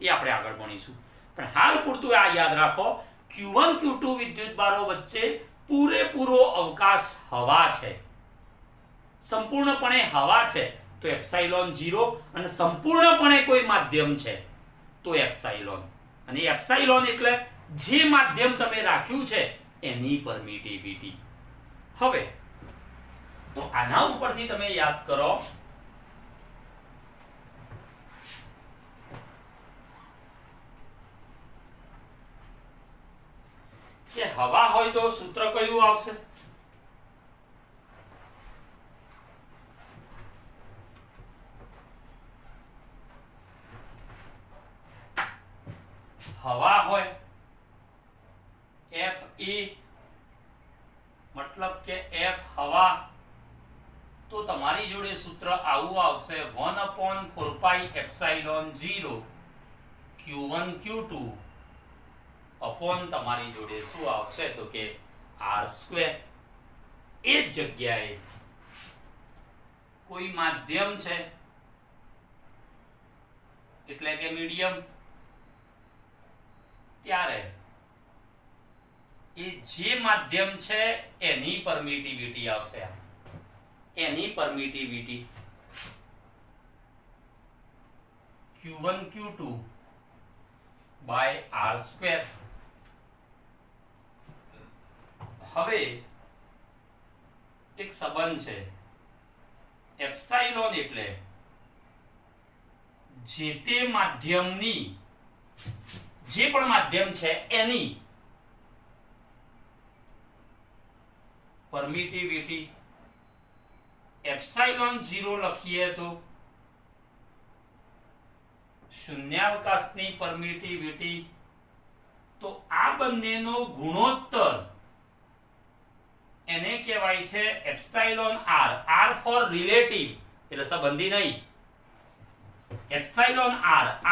એ આપણે આગળ ભણીશું. પણ હાલ પૂરતું આ યાદ રાખો, Q1 Q2 વિદ્યુતભારો વચ્ચે પૂરેપૂરો અવકાશ હવા છે, સંપૂર્ણપણે હવા છે તો એપ્સાઇલોન 0, અને સંપૂર્ણપણે કોઈ માધ્યમ છે તો એપ્સાઇલોન. અને એપ્સાઇલોન એટલે જે માધ્યમ તમે રાખ્યું છે એની પરમિટિવિટી. હવે તો આના ઉપરથી તમે યાદ કરો કે હવા હોય તો સૂત્ર કયું આવશે? હવા હોય Fe મતલબ કે F હવા, તો તમારી જોડે સૂત્ર આવું આવશે 1/4 પાઈ એપ્સાઇલોન 0 Q1 Q2 તમારી જોડે શું આવશે? તો કે r². એ જ જગ્યાએ કોઈ માધ્યમ છે એટલે કે મીડિયમ, ત્યારે એ જે માધ્યમ છે એની પરમિટિવિટી આવશે. એની પરમિટિવિટી Q1 Q2 r². હવે એક સંબંધ છે, એપ્સાઇલોન એટલે જે તે માધ્યમની, જે પણ માધ્યમ છે એની પરમિટિવિટી. એપ્સાઇલોન 0 લખીએ તો શૂન્યાવકાશની પરમિટિવિટી. તો આ બંનેનો ગુણોત્તર એને કહેવાય છે એપ્સાઇલોન r ફોર રિલેટિવ, એટલે સંબંધી નહીં. એપ્સાઇલોન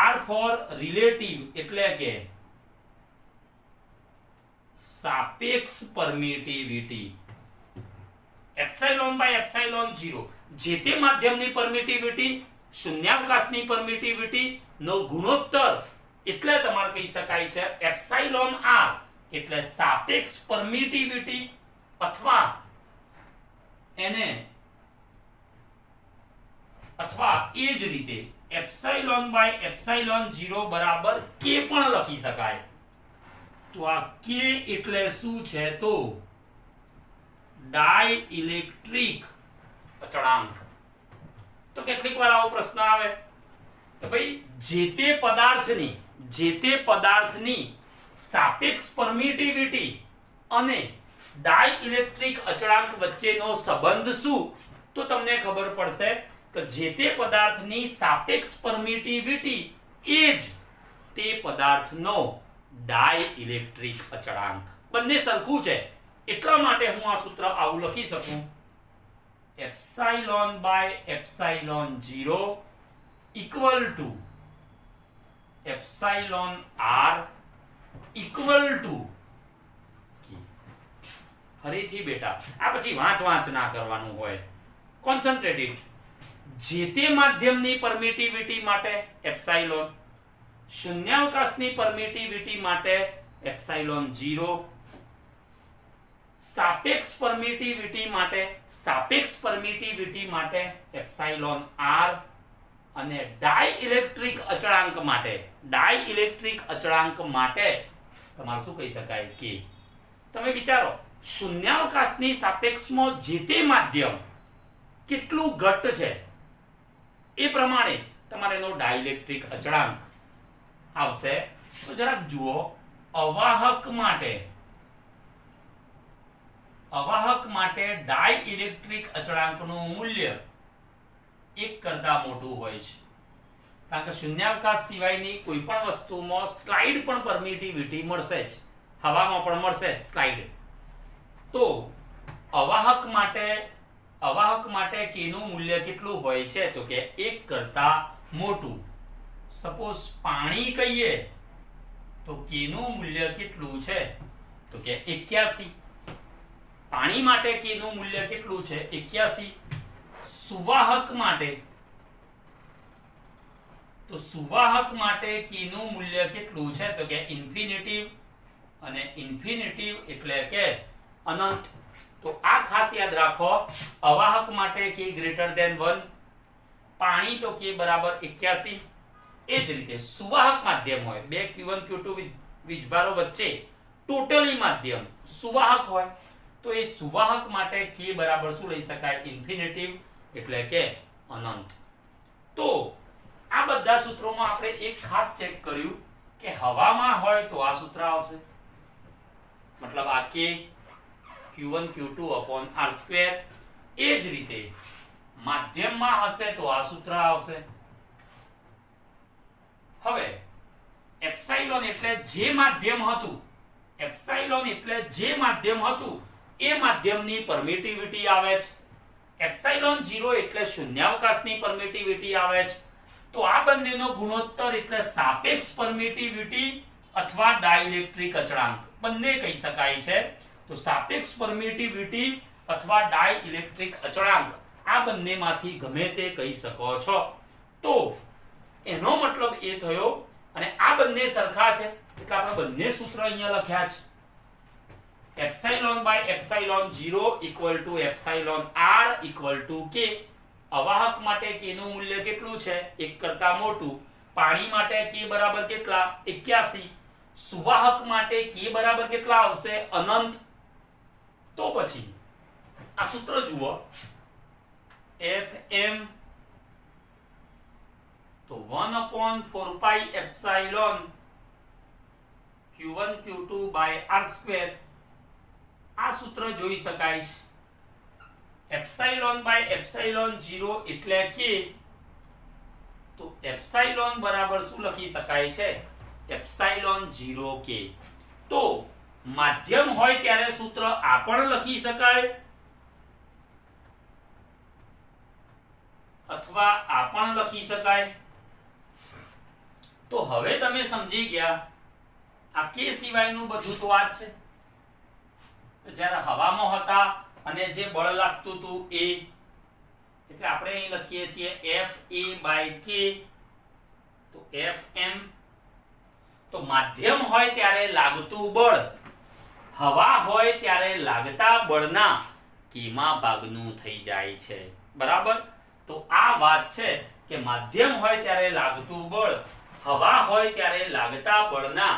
r ફોર રિલેટિવ એટલે કે સાપેક્ષ પરમિટિવિટી. એપ્સાઇલોન બાય એપ્સાઇલોન 0 જે તે માધ્યમની પરમિટિવિટી શૂન્યાવકાશની પરમિટિવિટી નો ગુણોત્તર એટલે તમારે કહી શકાય છે એપ્સાઇલોન આર એટલે સાપેક્ષ પરમિટિવિટી અથવા એ જ રીતે એપ્સાઇલોન બાય એપ્સાઇલોન 0 બરાબર કે પણ લખી શકાય. તો આ કે એટલે શું છે? તો ડાઇલેક્ટ્રિક અચળાંક. તો કેટલીક વાર આવો પ્રશ્ન આવે કે ભાઈ જે તે પદાર્થની સાપેક્ષ પરમિટિવિટી અને ડાઇલેક્ટ્રિક અચળાંક વચ્ચેનો સંબંધ શું? તો તમને ખબર પડશે કે જે તે પદાર્થની સાપેક્ષ પરમિટિવિટી એ જ તે પદાર્થનો ડાઇલેક્ટ્રિક અચળાંક. બંને સરખું છે એટલા માટે હું આ સૂત્ર આવું લખી શકું epsilon by epsilon 0 equal to epsilon R equal to. ફરીથી બેટા આ પછી વાંચ ના કરવાનું હોય, કોન્સન્ટ્રેટેડ. જે તે માધ્યમની પરમિટિવિટી માટે એપ્સાઇલોન, શૂન્યાવકાશની પરમિટિવિટી માટે એપ્સાઇલોન 0, સાપેક્ષ પરમિટિવિટી માટે એપ્સાઇલોન આર અને ડાઇલેક્ટ્રિક અચળાંક માટે તમારે શું કહી શકાય કે તમે વિચારો શૂન્યાવકાશની સાપેક્ષમાં જે તે માધ્યમ કેટલું ઘટ્ટ છે એ પ્રમાણે તમારે એનો ડાઇલેક્ટ્રિક અચળાંક આવશે. તો જરાક જુઓ, અવાહક માટે ડાઇલેક્ટ્રિક અચળાંકનું મૂલ્ય 1 કરતા મોટું હોય છે, કારણ કે શૂન્યાવકાશ સિવાયની કોઈ પણ વસ્તુમાં સ્લાઇડ પણ પરમિટિવિટી મળશે જ, હવામાં પણ મળશે જ સ્લાઇડ. તો અવાહક માટે k નું મૂલ્ય કેટલું હોય છે? તો કે 1 કરતા મોટું. સપોઝ પાણી કહીએ તો k નું મૂલ્ય કેટલું છે? તો કે 81. પાણી માટે k નું મૂલ્ય કેટલું છે? 81. સુવાહક માટે k નું મૂલ્ય કેટલું છે? તો કે ઇન્ફિનિટિવ, અને ઇન્ફિનિટિવ એટલે કે અનંત. તો આ ખાસ યાદ રાખો, અવાહક માટે k ગ્રેટર ધેન 1, પાણી તો k બરાબર 81. એ જ રીતે સુવાહક માધ્યમ હોય, બે Q1 Q2 વીજભારો વચ્ચે ટોટલી માધ્યમ સુવાહક હોય, તો એ સુવાહક માટે k બરાબર શું લઈ શકાય? ઇન્ફિનિટિવ એટલે કે અનંત. તો આ બધા સૂત્રોમાં આપણે એક ખાસ ચેક કર્યું કે હવામાં હોય તો આ સૂત્ર આવશે, મતલબ આ k Q1 Q2 r². એ જ રીતે માધ્યમમાં હશે તો આ સૂત્ર આવશે. હવે એપ્સાઇલોન એટલે જે માધ્યમ હતું એ માધ્યમની પરમિટિવિટી આવે છે. એપ્સાઇલોન 0 એટલે શૂન્યાવકાશની પરમિટિવિટી આવે છે. તો આ બંનેનો ગુણોત્તર એટલે સાપેક્ષ પરમિટિવિટી અથવા ડાઇલેક્ટ્રિક અચળાંક બંને કહી શકાય છે. તો સાપેક્ષ પરમિટિવિટી અથવા ડાઇલેક્ટ્રિક અચળાંક આ બંનેમાંથી ગમે તે કહી શકો છો. તો એનો મતલબ એ થયો, અને આ બંને સરખા છે એટલે આપણે બંને સૂત્ર અહીંયા લખ્યા છે. Epsilon by epsilon 0 equal to epsilon R equal to કે. અવાહક માટે k નું મૂલ્ય કેટલું છે? 1 કરતા મોટું. પાણી માટે k બરાબર કેટલા? 81. સુવાહક માટે k બરાબર કેટલા આવશે? અનંત. તો પછી આ સૂત્ર જુઓ, Fm તો 1/4 પાઈ epsilon Q1 Q2 by r². આ સૂત્ર જોઈ શકાય છે. એપ્સાઇલોન બાય એપ્સાઇલોન 0 એટલે કે, તો એપ્સાઇલોન બરાબર શું લખી શકાય છે? Epsilon 0k. તો માધ્યમ હોય ત્યારે સૂત્ર આ પણ લખી શકાય અથવા આ પણ લખી શકાય. તો હવે તમે સમજી ગયા, આ k સિવાયનું બધું તો આ જ છે. જ્યારે હવામાં હતા અને જે બળ લાગતું હતું એટલે આપણે અહીં લખીએ છીએ FA/K, તો Fm. તો માધ્યમ હોય ત્યારે લાગતું બળ હવા હોય ત્યારે લાગતા બળના કેમાં ભાગનું થઈ જાય છે, બરાબર. તો આ વાત છે કે માધ્યમ હોય ત્યારે લાગતું બળ હવા હોય ત્યારે લાગતા બળના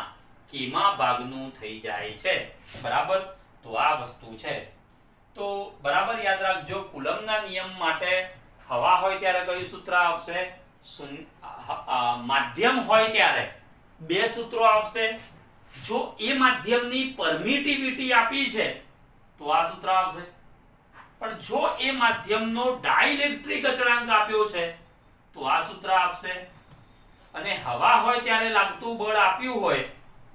કેમાં ભાગનું થઈ જાય છે, બરાબર. તો આ વસ્તુ છે. તો બરાબર યાદ રાખજો, કુલમના નિયમ માટે હવા હોય ત્યારે કયું સૂત્ર આવશે? માધ્યમ હોય ત્યારે બે સૂત્રો આવશે. જો એ માધ્યમની પરમિટિવિટી આપી છે તો આ સૂત્ર આવશે, પણ જો એ માધ્યમનો ડાઇલેક્ટ્રિક અચળાંક આપ્યો છે તો આ સૂત્ર આવશે. અને હવા હોય ત્યારે લાગતું બળ આપ્યું હોય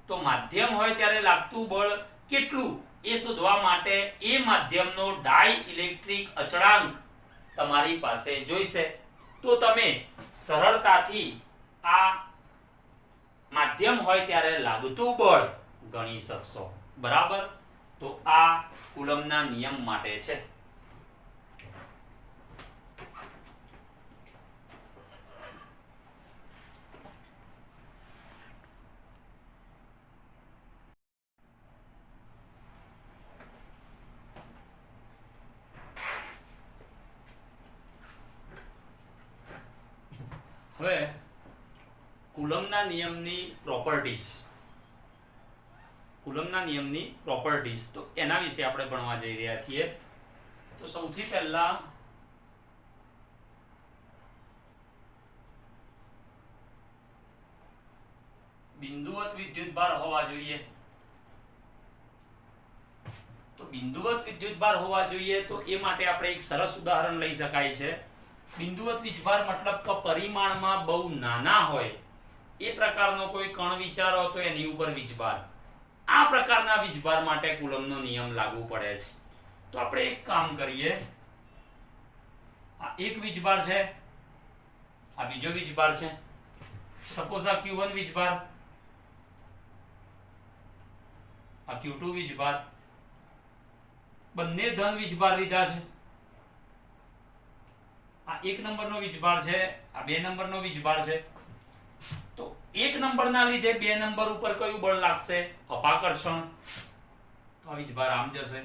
તો માધ્યમ હોય ત્યારે લાગતું બળ કેટલું એ શોધવા માટે એ માધ્યમનો ડાઇલેક્ટ્રિક અચળાંક તમારી પાસે જોઈશે. તો તમે સરળતાથી આ માધ્યમ હોય ત્યારે લાગતું બળ ગણી શકશો, બરાબર. તો આ કુલમના નિયમ માટે છે. હવે કુલમના નિયમની પ્રોપર્ટીઝ, તો એના વિશે આપણે ભણવા જઈ રહ્યા છીએ. તો સૌથી પહેલા બિંદુવત વિદ્યુતભાર હોવા જોઈએ. તો બિંદુવત વિદ્યુતભાર હોવા જોઈએ તો એ માટે આપણે એક સરસ ઉદાહરણ લઈ શકાય છે. બિંદુવત વીજભાર મતલબ કે પરિમાણમાં બહુ નાના હોય એ પ્રકારનો કોઈ કણ વિચારો તો એની ઉપર વીજભાર. આ પ્રકારના વીજભાર માટે કુલમનો નિયમ લાગુ પડે છે. તો આપણે એક કામ કરીએ, આ એક વીજભાર છે, આ બીજો વીજભાર છે. સપોઝ આ Q1 વીજભાર, આ Q2 વીજભાર, બંને ધન વીજભાર લીધા છે. આ 1 નંબરનો વીજભાર છે, આ 2 નંબરનો વીજભાર છે. તો 1 નંબરના લીધે 2 નંબર ઉપર કયું બળ લાગશે? અપાકર્ષણ. તો આ વીજભાર આમ જશે,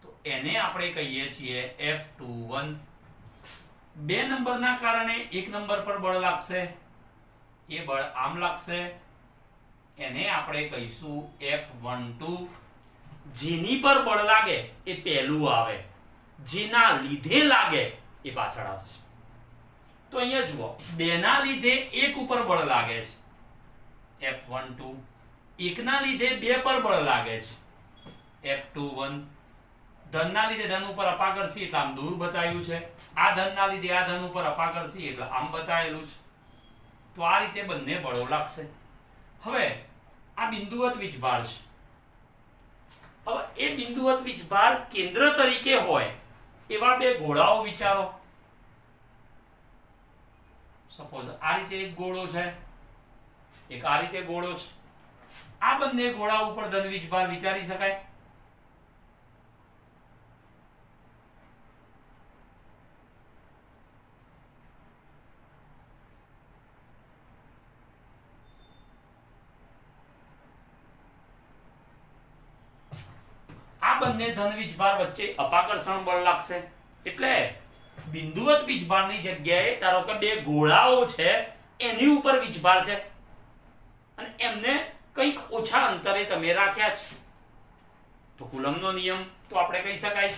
તો એને આપણે કહીએ છીએ F21. 2 નંબરના કારણે 1 નંબર પર બળ લાગશે, એ બળ આમ લાગશે, એને આપણે કહીશું F12. જેની પર બળ લાગે એ પહેલું આવે, જેના લીધે લાગે એ પાછળ આવશે. તો અહીંયા જુઓ, 2 ના લીધે 1 ઉપર બળ લાગે છે F12, 1 ના લીધે 2 પર બળ લાગે છે F21, ધનના લીધે ધન ઉપર અપાકર્ષી એટલે આમ દૂર બતાવ્યું છે, આ ધનના લીધે આ ધન ઉપર અપાકર્ષી એટલે આમ બતાવેલું છે. તો આ રીતે બંને બળો લાગશે. હવે આ બિંદુવત વીજભાર છે. હવે એ બિંદુવત વીજભાર કેન્દ્ર તરીકે હોય એવા બે ગોળાઓ વિચારો. સપોઝ આ રીતે એક ગોળો છે, એક આ રીતે ગોળો છે. આ બંને ગોળા ઉપર ધન વીજભાર વિચારી શકાય. આ બંને ધન વીજભાર વચ્ચે અપાકર્ષણ બળ લાગશે. એટલે બિંદુવત વીજભારની જગ્યાએ ધારો કે બે ગોળાઓ છે એની ઉપર વીજભાર છે અને એમને કંઈક ઓછા અંતરે તમે રાખ્યા છે. તો કુલમનો નિયમ તો આપણે કહી શકાય,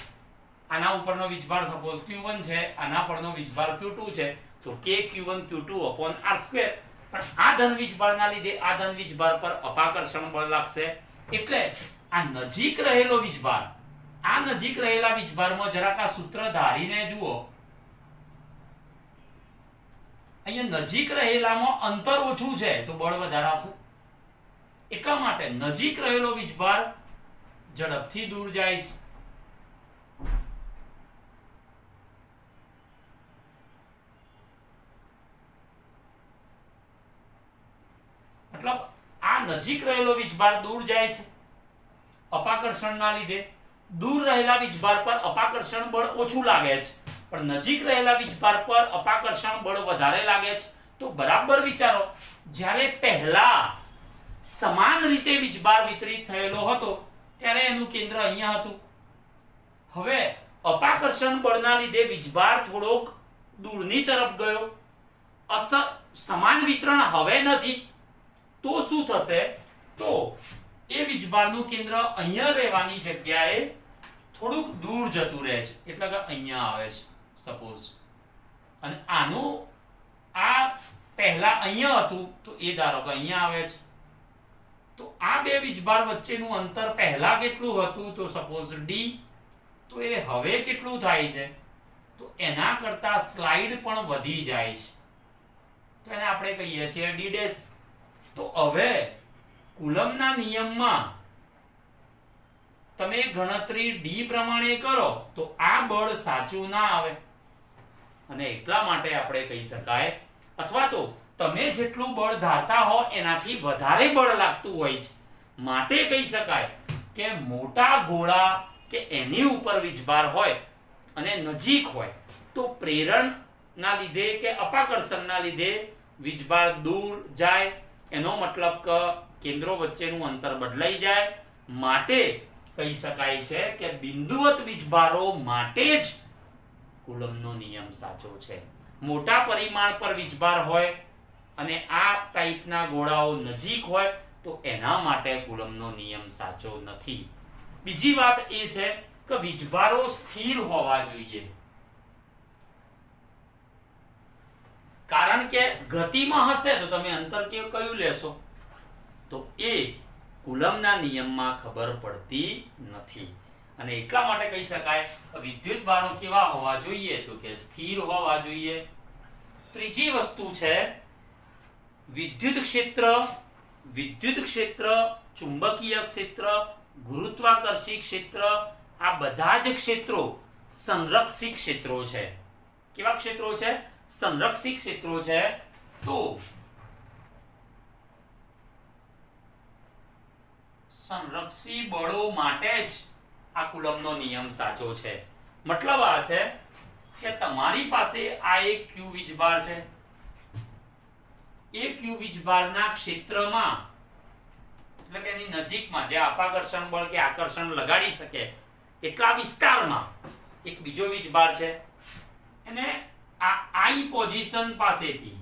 આના ઉપરનો વીજભાર સપોઝ Q1 છે, આના પરનો વીજભાર Q2 છે, તો K Q1 Q2/r². પણ આ ધન વીજભારના લીધે આ ધન વીજભાર પર અપાકર્ષણ બળ લાગશે. એટલે આ નજીક રહેલો વીજભાર, આ નજીક રહેલા વીજભારમાં જરાક આ સૂત્ર ધારીને જુઓ. અહીંયા નજીક રહેલામાં અંતર ઓછું છે તો બળ વધારે આવશે. એટલા માટે નજીક રહેલો વીજભાર ઝડપથી દૂર જાય છે. મતલબ આ નજીક રહેલો વીજભાર દૂર જાય છે અપાકર્ષણના લીધે. દૂર રહેલા વીજભાર પર અપાકર્ષણ બળ ઓછું લાગે છે પણ નજીક રહેલા વીજભાર પર અપાકર્ષણ બળ વધારે લાગે છે. તો બરાબર વિચારો, જ્યારે પહેલા સમાન રીતે વીજભાર વિતરિત થયેલો હતો ત્યારે એનું કેન્દ્ર અહીંયા હતું. હવે અપાકર્ષણ બળના લીધે વીજભાર થોડોક દૂરની તરફ ગયો, સમાન વિતરણ હવે નથી. તો શું થશે? તો એ વીજભારનું કેન્દ્ર અહીંયા રહેવાની જગ્યાએ થોડુંક દૂર જતું રહે છે, એટલે કે અહીંયા આવે છે સપોઝ. અને આનું આ પહેલા અહીંયા હતું તો એ ધારો કે અહીંયા આવે છે. તો આ બે વીજભાર વચ્ચેનું અંતર પહેલા કેટલું હતું? તો સપોઝ d. તો એ હવે કેટલું થાય છે? તો એના કરતા સ્લાઇડ પણ વધી જાય છે, તો એને આપણે કહીએ છીએ d'. તો હવે કુલમના નિયમમાં તમે ગણતરી d પ્રમાણે કરો તો આ બળ સાચું ના આવે, અને એટલા માટે આપણે કહી શકાય, અથવા તો તમે જેટલું બળ ધારતા હો એનાથી વધારે બળ લાગતું હોય છે, માટે કહી શકાય કે મોટા ગોળા કે એની ઉપર વીજભાર હોય અને નજીક હોય તો પ્રેરણના લીધે કે અપાકર્ષણના લીધે વીજભાર દૂર જાય, એનો મતલબ કે કેન્દ્રો વચ્ચેનું અંતર બદલાઈ જાય. માટે કહી શકાય છે કે બિંદુવત વીજભારો માટે જ કુલમનો નિયમ સાચો છે. મોટા પરિમાણ પર વીજભાર હોય અને આ ટાઈપના ગોળાઓ નજીક હોય તો એના માટે કુલમનો નિયમ સાચો નથી. બીજી વાત એ છે કે વીજભારો સ્થિર હોવા જોઈએ, કારણ કે ગતિમાં હશે તો તમે અંતર કયું લેશો? તો એ કુલમના નિયમમાં ખબર પડતી નથી. અને એટલા માટે કહી શકાય વિદ્યુત ભારો કેવા હોવા જોઈએ? તો કે સ્થિર હોવા જોઈએ. ત્રીજી વસ્તુ છે વિદ્યુત ક્ષેત્ર, ચુંબકીય ક્ષેત્ર, ગુરુત્વાકર્ષી ક્ષેત્ર, આ બધા જ ક્ષેત્રો સંરક્ષી ક્ષેત્રો છે. કેવા ક્ષેત્રો છે? સંરક્ષી ક્ષેત્રો છે. તો સંરક્ષી બળો માટે જ આ કુલમનો નિયમ સાચો છે. મતલબ આ છે કે તમારી પાસે આ એક q વીજભાર છે, એ q વીજભારના ક્ષેત્રમાં એટલે કે એની નજીકમાં જે અપાકર્ષણ બળ કે આકર્ષણ લગાડી શકે એટલા વિસ્તારમાં એક બીજો વીજભાર છે, એને આ I પોઝિશન પાસેથી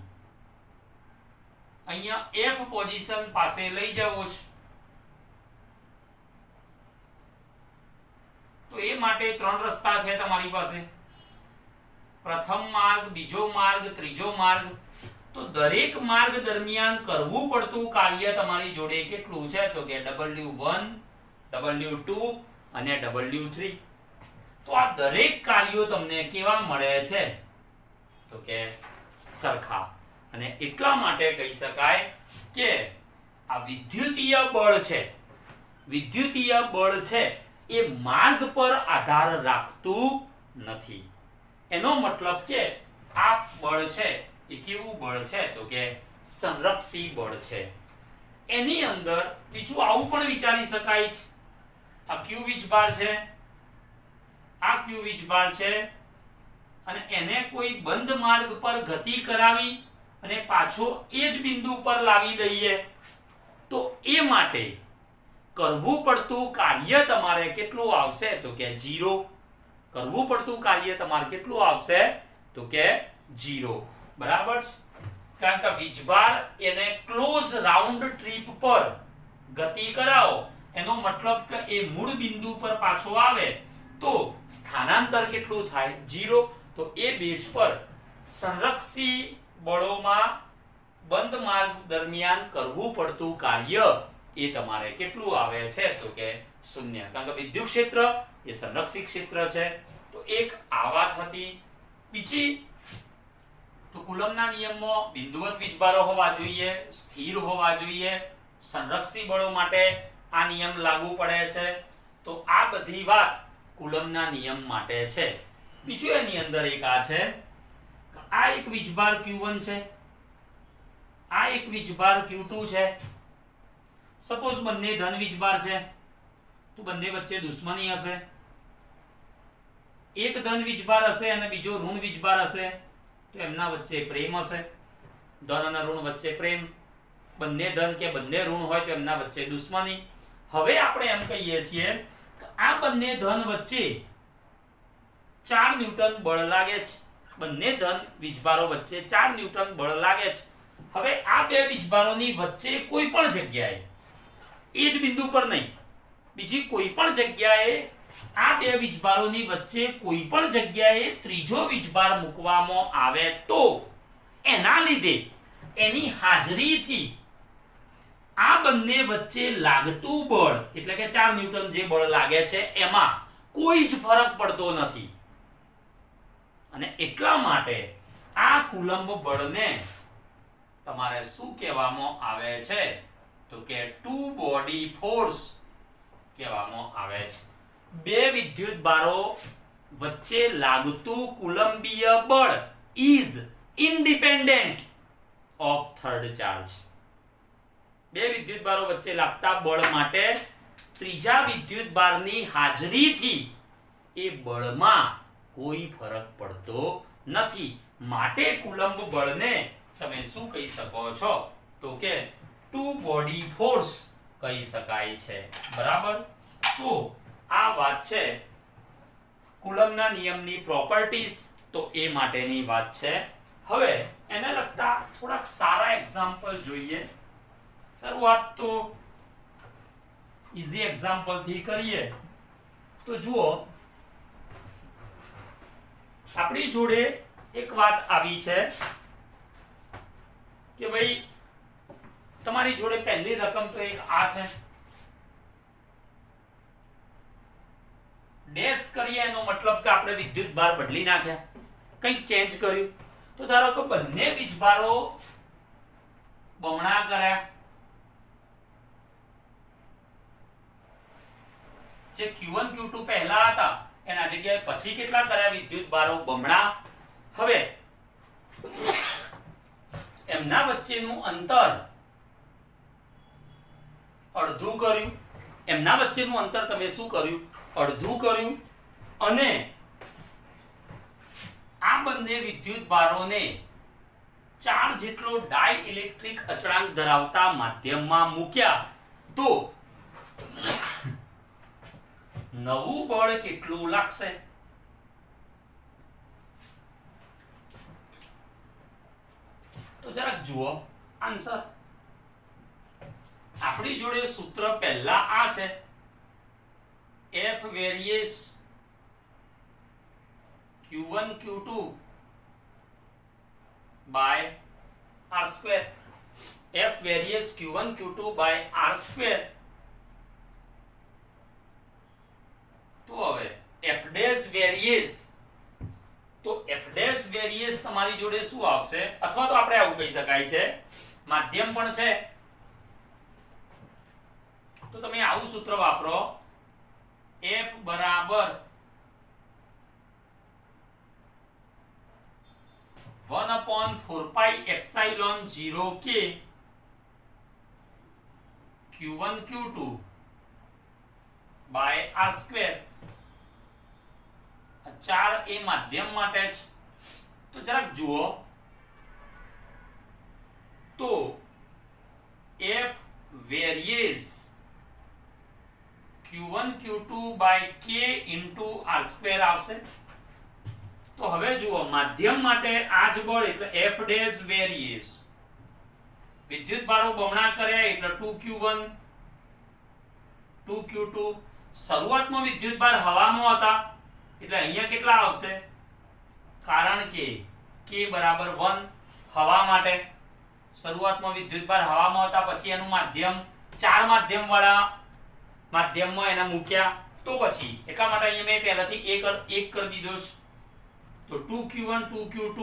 અહીંયા F પોઝિશન પાસે લઈ જવો છે. તો એ માટે ત્રણ રસ્તા છે તમારી પાસે, પ્રથમ માર્ગ, બીજો માર્ગ, ત્રીજો માર્ગ. તો દરેક માર્ગ દરમિયાન કરવું પડતું કાર્ય તમારી જોડે કેટલું છે? તો કે W1, W2 અને W3. તો આ દરેક કાર્યો તમને કેવા મળે છે? તો કે સરખા. અને એટલા માટે કહી શકાય કે આ વિદ્યુતીય બળ છે એ માર્ગ પર આધાર રાખતું નથી. એનો મતલબ કે આ બળ છે એ કેવું બળ છે? તો કે સંરક્ષી બળ છે. એની અંદર બીજું આવું પણ વિચારી શકાય છે, આ q વીજભાર છે, આ q વીજભાર છે, અને એને કોઈ બંધ માર્ગ પર ગતિ કરાવી અને પાછો એ જ બિંદુ પર લાવી દઈએ તો એ માટે કરવું પડતું કાર્ય તમારે કેટલું આવશે? તો કે 0. કરવું પડતું કાર્ય તમારે કેટલું આવશે? તો કે 0. બરાબર છે? કારણ કે વીજભાર એને ક્લોઝ રાઉન્ડ ટ્રીપ પર ગતિ કરાવો, એનો મતલબ કે એ મૂળ બિંદુ પર પાછો આવે તો સ્થાનાંતર કેટલું થાય? 0. તો એ બેઝ પર સંરક્ષી બળોમાં બંધ માર્ગ દરમિયાન કરવું પડતું કાર્ય એ તમારે કેટલું આવે છે? તો કે 0. કારણ કે વિદ્યુત ક્ષેત્ર એ સંરક્ષી ક્ષેત્ર છે. તો એક આ વાત હતી. બીજી તો કુલમના નિયમમાં બિંદુવત વીજભારો હોવા જોઈએ, સ્થિર હોવા જોઈએ, સંરક્ષી બળો માટે આ નિયમ લાગુ પડે છે. તો આ બધી વાત કુલમના નિયમ માટે છે. બીજું એની અંદર એક આ છે, આ એક વીજભાર q1 છે, આ એક વીજભાર q2 છે. સપોઝ બંને ધન વીજભાર છે તો બંને વચ્ચે દુશ્મની હશે. એક ધન વીજભાર હશે અને બીજો ઋણ વીજભાર હશે તો એમના વચ્ચે પ્રેમ હશે. ધન અને ઋણ વચ્ચે પ્રેમ, બંને ધન કે બંને ઋણ હોય તો એમના વચ્ચે દુશ્મની. હવે આપણે એમ કહીએ છીએ કે આ બંને ધન વચ્ચે 4 ન્યૂટન બળ લાગે છે. બંને ધન વીજભારો વચ્ચે 4 ન્યૂટન બળ લાગે છે. હવે આ બે વીજભારોની વચ્ચે કોઈ પણ જગ્યાએ, એ જ બિંદુ પર નહીં, બીજી કોઈ પણ જગ્યાએ આ બે વીજભારોની વચ્ચે કોઈ પણ જગ્યાએ ત્રીજો વીજભાર મૂકવામાં આવે તો એના લીધે, એની હાજરીથી આ બંને વચ્ચે લાગતું બળ એટલે કે 4 ન્યૂટન જે બળ લાગે છે એમાં કોઈ જ ફરક પડતો નથી. અને એટલા માટે આ કુલંબ બળને તમારે શું કહેવામાં આવે છે તો કે ટુ બોડી ફોર્સ કહેવામાં આવે છે. બે વિદ્યુત ભારો વચ્ચે લાગતું કુલંબીય બળ is independent of third charge. બે વિદ્યુત ભારો વચ્ચે લાગતા બળ માટે ત્રીજા વિદ્યુત ભારની હાજરીથી એ બળમાં કોઈ ફરક પડતો નથી. માટે કુલંબ બળને તમે શું કહી શકો છો તો કે ટુ બોડી ફોર્સ કહી શકાય છે. બરાબર. તો આ વાત છે કુલંબના નિયમની પ્રોપર્ટીઝ, તો એ માટેની વાત છે. હવે એને લગતા થોડાક સારા એક્ઝામ્પલ જોઈએ. શરૂઆત તો ઈઝી એક્ઝામ્પલ થી કરીએ તો જુઓ, આપણી જોડે એક વાત આવી છે કે ભાઈ તમારી જોડે પહેલી રકમ તો એક આ છે, ડેશ કરીએ એનો મતલબ કે આપણે વિદ્યુત ભાર બદલી નાખ્યા, કંઈક ચેન્જ કર્યું. તો ધારો કે બંને વીજભારો બમણા કર્યા, જે Q1 Q2 પહેલા હતા એના જગ્યાએ પછી કેટલા કર્યા વિદ્યુત ભારો બમણા. હવે એમના વચ્ચેનું અંતર અડધું કર્યું. એમના વચ્ચેનું અંતર તમે શું કર્યું? અડધું કર્યું. અને આ બંને વિદ્યુત ભારોને 4 જેટલો ડાઇલેક્ટ્રિક અચળાંક ધરાવતા માધ્યમમાં મૂક્યા તો નવું બળ કેટલું લાગશે? તો જરાક જુઓ આન્સર. આપણી જોડે સૂત્ર પહેલા આ છે, F વેરિએસ Q1 Q2 by R square. F વેરિએસ Q1 Q2 by R square. તો હવે F dash વેરિએસ, તો F dash વેરિએસ તમારી જોડે શું આવશે? અથવા તો આપણે આવું કહી શકાય છે, માધ્યમ પણ છે તો તમે આવું સૂત્ર વાપરો, F બરાબર 1/4 epsilon 0k Q1 Q2 by R square. 4 એ માધ્યમ માટે છે. તો જરાક જુઓ, તો F વેરિએસ Q1 Q2 by k into R square આવશે. તો હવે જુઓ, માધ્યમ માટે આ જ બળ એટલે F dash વેરિએસ, વિદ્યુત ભારો બમણા કર્યા એટલે 2Q1 2Q2. શરૂઆતમાં વિદ્યુત ભાર હવામાં હતા એટલે અહીંયા કેટલા આવશે? કારણ કે k બરાબર 1 હવા માટે શરૂઆતમાં વિદ્યુત ભાર હવામાં હતા, પછી એનું માધ્યમ 4 માધ્યમ વાળા માધ્યમમાં એના મૂક્યા તો પછી એટલા માટે અહીંયા મેં પહેલાથી એક કરી દીધો છે. તો 2Q1 2Q2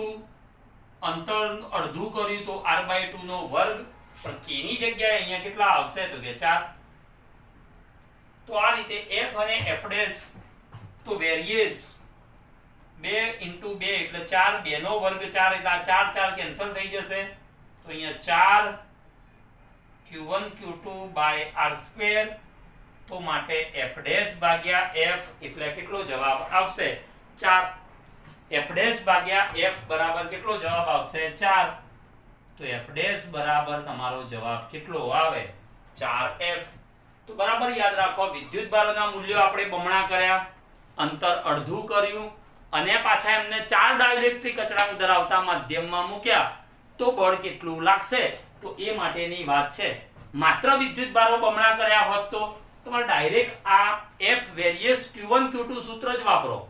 અંતર અડધું કર્યું તો r/2 નો વર્ગ, પણ k ની જગ્યાએ અહીંયા કેટલા આવશે તો કે 4. તો આ રીતે F અને F dash તો વેરિએસ 2 * 2 એટલે 4, 2 નો વર્ગ 4 એટલે આ 4 4 કેન્સલ થઈ જશે. તો અહીંયા 4 Q1 Q2 by R square. તો માટે F dash ભાગ્યા F એટલે કેટલો જવાબ આવશે? 4 f ડેશ ભાગ્યા f બરાબર કેટલો જવાબ આવશે 4 તો f ડેશ બરાબર તમારો જવાબ કેટલો આવે 4f તો બરાબર યાદ રાખો વિદ્યુતભારોના મૂલ્યો આપણે બમણા કર્યા અંતર અડધું કર્યું અને પાછા એમને 4 ડાઇલેક્ટ્રિક અચળાંક ધરાવતા માધ્યમમાં મૂક્યા તો બળ કેટલું લાગશે તો એ માટેની વાત છે માત્ર વિદ્યુતભારો બમણા કર્યા હોત તો તમારે ડાયરેક્ટ આ f વેરિયસ q1 q2 સૂત્ર જ વાપરો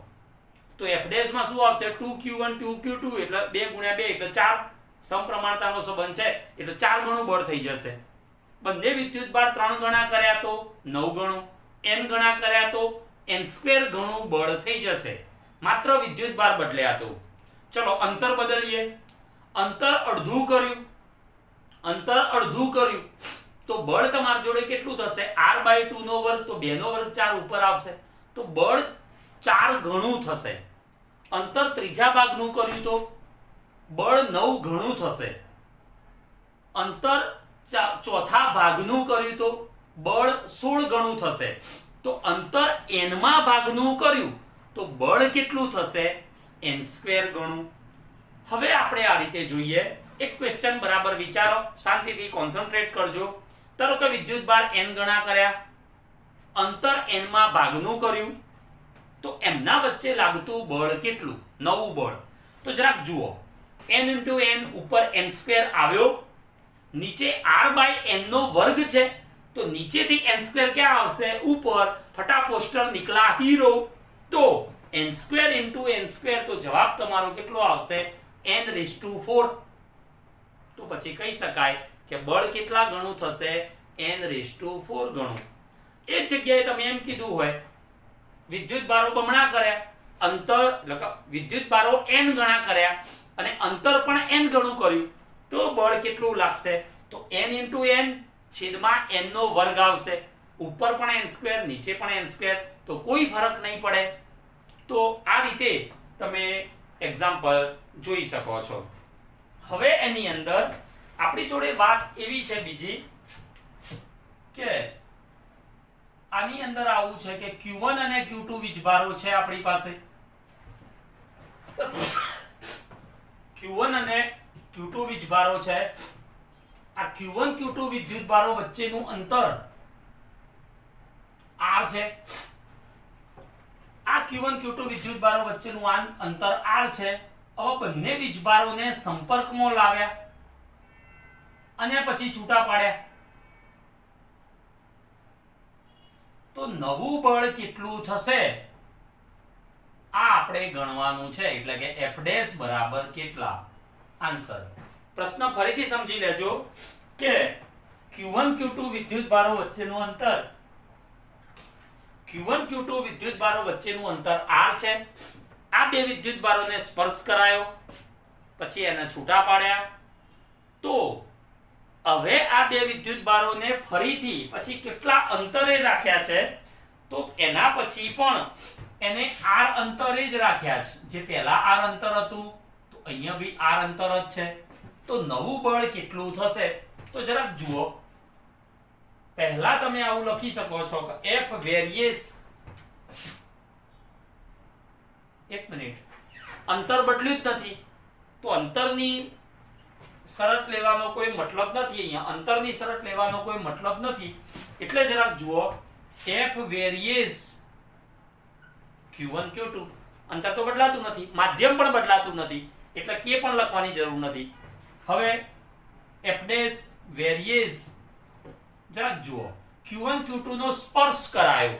તો f ડેશ માં શું આવશે 2q1 2q2 એટલે 2 * 2 એટલે 4 સમપ્રમાણતાનો સંબંધ છે એટલે 4 ગણું બળ થઈ જશે બંને વિદ્યુતભાર 3 ગણા કર્યા તો 9 ગણું n ગણા કર્યા તો n² ગણું બળ થઈ જશે માત્ર વિદ્યુતભાર બદલ્યા તો ચલો અંતર બદલીએ અંતર અડધું કર્યું તો બળ તમારી જોડે કેટલું થશે r/2 નો વર્ગ તો 2 નો વર્ગ 4 ઉપર આવશે તો બળ 4 ગણું થશે અંતર ત્રીજા ભાગનું કર્યું તો બળ 9 ગણું થશે અંતર ચોથા ભાગનું કર્યું તો બળ 16 ગણું થશે તો અંતર n માં ભાગનું કર્યું તો બળ કેટલું થશે n² ગણું હવે આપણે આ રીતે જોઈએ એક ક્વેશ્ચન બરાબર વિચારો શાંતિથી કોન્સન્ટ્રેટ કરજો ધારો કે વિદ્યુતભાર n ગણા કર્યા અંતર n માં ભાગનું કર્યું તો એમના વચ્ચે લાગતું બળ કેટલું નવું બળ તો જરાક જુઓ n * n ઉપર n² આવ્યો નીચે r/n નો વર્ગ છે તો નીચેથી n² ક્યાં આવશે ઉપર ફટાફોસ્ટર નીકળા હીરો તો n² * n² તો જવાબ તમારો કેટલો આવશે n⁴ તો પછી કહી શકાય કે બળ કેટલા ગણું થશે n⁴ ગણું એ જગ્યાએ તમે એમ કીધું હોય વિદ્યુતભારો બમણા કર્યા અંતર એટલે કે વિદ્યુતભારો n ગણા કર્યા અને અંતર પણ n ગણું કર્યું તો બળ કેટલું લાગશે તો n * n છેદમાં n નો વર્ગ આવશે ઉપર પણ n² નીચે પણ n² તો કોઈ ફરક નહીં પડે તો આ રીતે તમે એક્ઝામ્પલ જોઈ શકો છો હવે એની અંદર આપણી જોડે વાત એવી છે બીજી કે આની અંદર આવું છે કે q1 અને q2 વીજભારો છે આપણી પાસે q1 અને q2 વીજભારો છે આ q1 q2 વિદ્યુતભારો વચ્ચેનું અંતર r છે આ q1 q2 વિદ્યુતભારો વચ્ચેનું અંતર r છે હવે બંને વીજભારોને સંપર્કમાં લાવ્યા અને પછી છૂટા પાડ્યા તો નવું બળ કેટલું થશે આ આપણે ગણવાનું છે એટલે કે f ડેશ બરાબર કેટલા આન્સર પ્રશ્ન ફરીથી સમજી લેજો કે q1 q2 વિદ્યુતભારો વચ્ચેનું અંતર q1 q2 વિદ્યુતભારો વચ્ચેનું અંતર r છે આ બે વિદ્યુતભારોને સ્પર્શ કરાયો પછી એને છૂટા પાડ્યા તો હવે આ બે વિદ્યુતભારોને ફરીથી પછી કેટલા અંતરે રાખ્યા છે તો એના પછી પણ એને r અંતરે જ રાખ્યા છે જે પહેલા r અંતર હતું તો અહીંયા ભી r અંતર જ છે તો નવું બળ કેટલું થશે તો જરાક જુઓ પહેલા તમે આવું લખી શકો છો કે f વેરિયસ એક મિનિટ અંતર બદલ્યું જ નથી તો અંતરની શરત લેવાનો કોઈ મતલબ નથી અહીંયા અંતરની શરત લેવાનો કોઈ મતલબ નથી એટલે જરાક જુઓ f વેરિયસ q1 q2 અંતર તો બદલાતું નથી માધ્યમ પણ બદલાતું નથી એટલે કે પણ લખવાની જરૂર નથી હવે f ડેશ વેરિયસ જરાક જુઓ q1 q2 નો સ્પર્શ કરાયો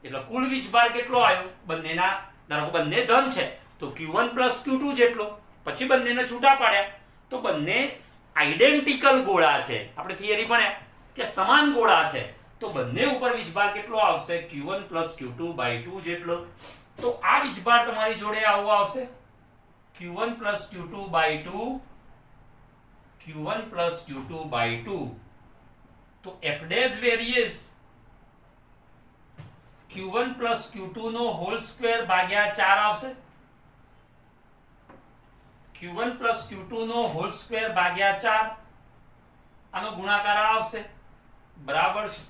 એટલે કુલ વીજભાર કેટલો આવ્યો બંનેના ધારો કે બંને ધન છે તો q1 + q2 જેટલો પછી બંનેને છૂટા પાડ્યા તો બંને આઇડેન્ટિકલ ગોળા છે આપણે થિયરી ભણ્યા કે સમાન ગોળા છે તો બંને ઉપર વીજભાર કેટલો આવશે q1 + q2/2 જેટલો તો આ વીજભાર તમારી જોડે આવો આવશે q1 + q2/2 q1 + q2/2 તો f dash various q1 + q2 નો હોલ સ્ક્વેર ભાગ્યા 4 આવશે q1 + q2 નો હોલ સ્ક્વેર ભાગ્યા 4 આનો ગુણાકાર આવશે બરાબર છે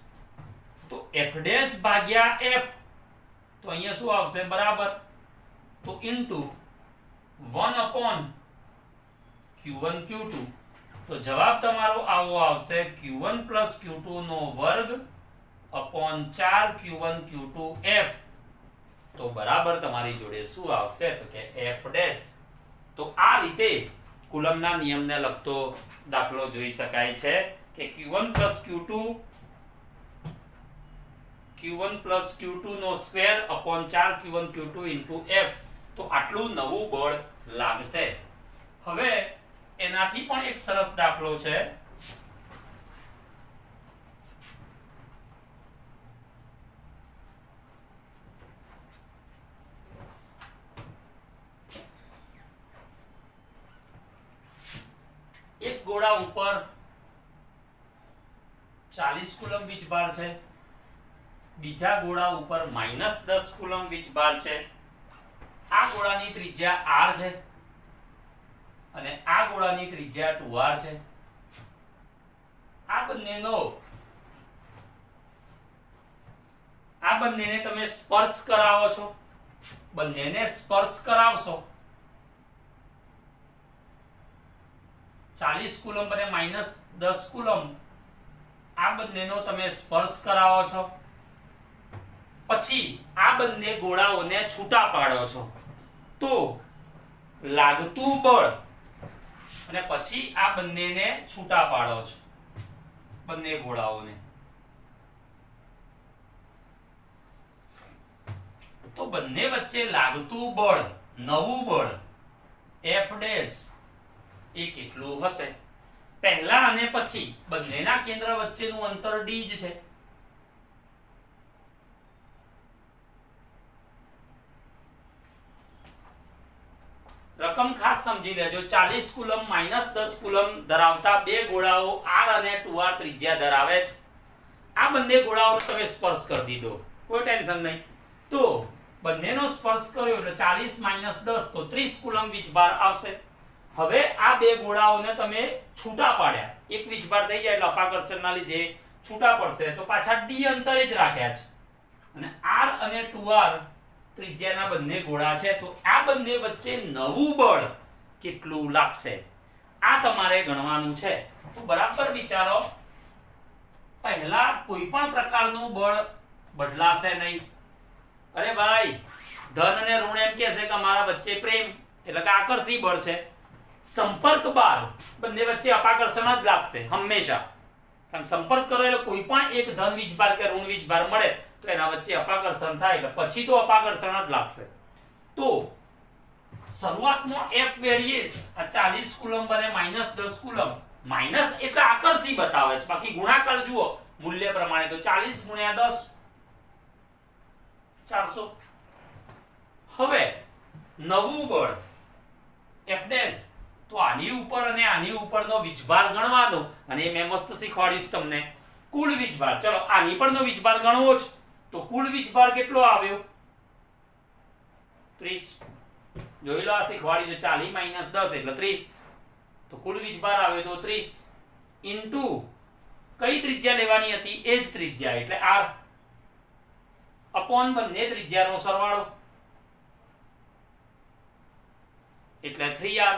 તો f ડેશ ભાગ્યા f તો અહીંયા શું આવશે બરાબર તો ઇન્ટુ 1/q1 q2, તો જવાબ તમારો આવો આવશે q1 + q2 નો વર્ગ અપોન 4q1 q2 f. તો બરાબર તમારી જોડે શું આવશે તો કે f ડેશ. તો આ રીતે કુલમના નિયમને લગતો દાખલો જોઈ શકાય છે કે q1 + q2 નો square upon 4q1 q2 into f. તો આટલું નવું બળ લાગશે. હવે એનાથી પણ એક સરસ દાખલો છે. એક ગોળા ઉપર 40 કુલમ વીજભાર છે, બીજા ગોળા ઉપર -10 કુલમ વીજભાર છે. આ ગોળાની ત્રિજ્યા r છે અને આ ગોળાની ત્રિજ્યા 2r છે. આ બંનેને તમે સ્પર્શ કરાવો છો. બંનેને સ્પર્શ કરાવશો 40 કુલમ અને -10 કુલમ, આ બંનેનો તમે સ્પર્શ કરાવો છો. પછી આ બંને ગોળાઓને છૂટા પાડો છો તો લાગતું બળ, અને પછી આ બંનેને છૂટા પાડો છો, બંને ગોળાઓને, તો બંને વચ્ચે લાગતું બળ, નવું બળ F ડેશ એ કેટલું હશે? પહેલા અને પછી બંનેના કેન્દ્ર વચ્ચેનું અંતર d જ છે. રકમ ખાસ સમજી લેજો. 40 કુલમ -10 કુલમ ધરાવતા બે ગોળાઓ r અને 2r ત્રિજ્યા ધરાવે છે. આ બંને ગોળાઓનો તમે સ્પર્શ કરી દીધો, કોઈ ટેન્શન નહીં. તો બંનેનો સ્પર્શ કર્યો એટલે 40 - 10 તો 30 કુલમ વીજભાર આવશે. હવે આ બે ગોળાઓને તમે છૂટા પાડ્યા, એક વીજભાર થઈ જાય એટલે અપાકર્ષણના લીધે છૂટા પડશે, તો પાછા d અંતરે જ રાખ્યા છે. અને r અને 2r ત્રિજ્યાના બંને ગોળા છે, તો આ બંને વચ્ચે નવું બળ કેટલું લાગશે આ તમારે ગણવાનું છે. તો બરાબર વિચારો. પહેલા કોઈ પણ પ્રકારનું બળ બદલાશે નહીં. અરે ભાઈ, ધન અને ઋણ એમ કહે છે કે અમારા વચ્ચે પ્રેમ, એટલે કે આકર્ષી બળ છે. સંપર્ક બાદ બંને વચ્ચે અપાકર્ષણ જ લાગશે હંમેશા. કારણ સંપર્ક કરો એટલે કોઈ પણ એક ધન વીજભાર કે ઋણ વીજભાર મળે તો એના વચ્ચે અપાકર્ષણ થાય એટલે પછી તો અપાકર્ષણ જ લાગશે. તો શરૂઆતમાં F વેરીએસ આ 40 કુલમ બને -10 કુલમ. માઇનસ એટલે આકર્ષી બતાવે છે, બાકી ગુણાકાર જુઓ મૂલ્ય પ્રમાણે તો 40 × 10 400. હવે નવું બળ F ડેશ, તો આની ઉપર અને આની ઉપરનો વીજભાર ગણવાનો, અને મેં મસ્ત શીખવાડીશ તમને કુલ વીજભાર. ચલો આની પરનો વીજભાર ગણવો છે, તો કુલ વીજભાર કેટલો આવ્યો? 30. જોઈ લો, આ શીખવાડી જો 40 - 10 એટલે 30, તો કુલ વીજભાર આવ્યો તો 30 ઇન્ટુ કઈ ત્રિજ્યા લેવાની હતી? એ જ ત્રિજ્યા એટલે r અપોન બંને ત્રિજ્યાનો સરવાળો એટલે 3r.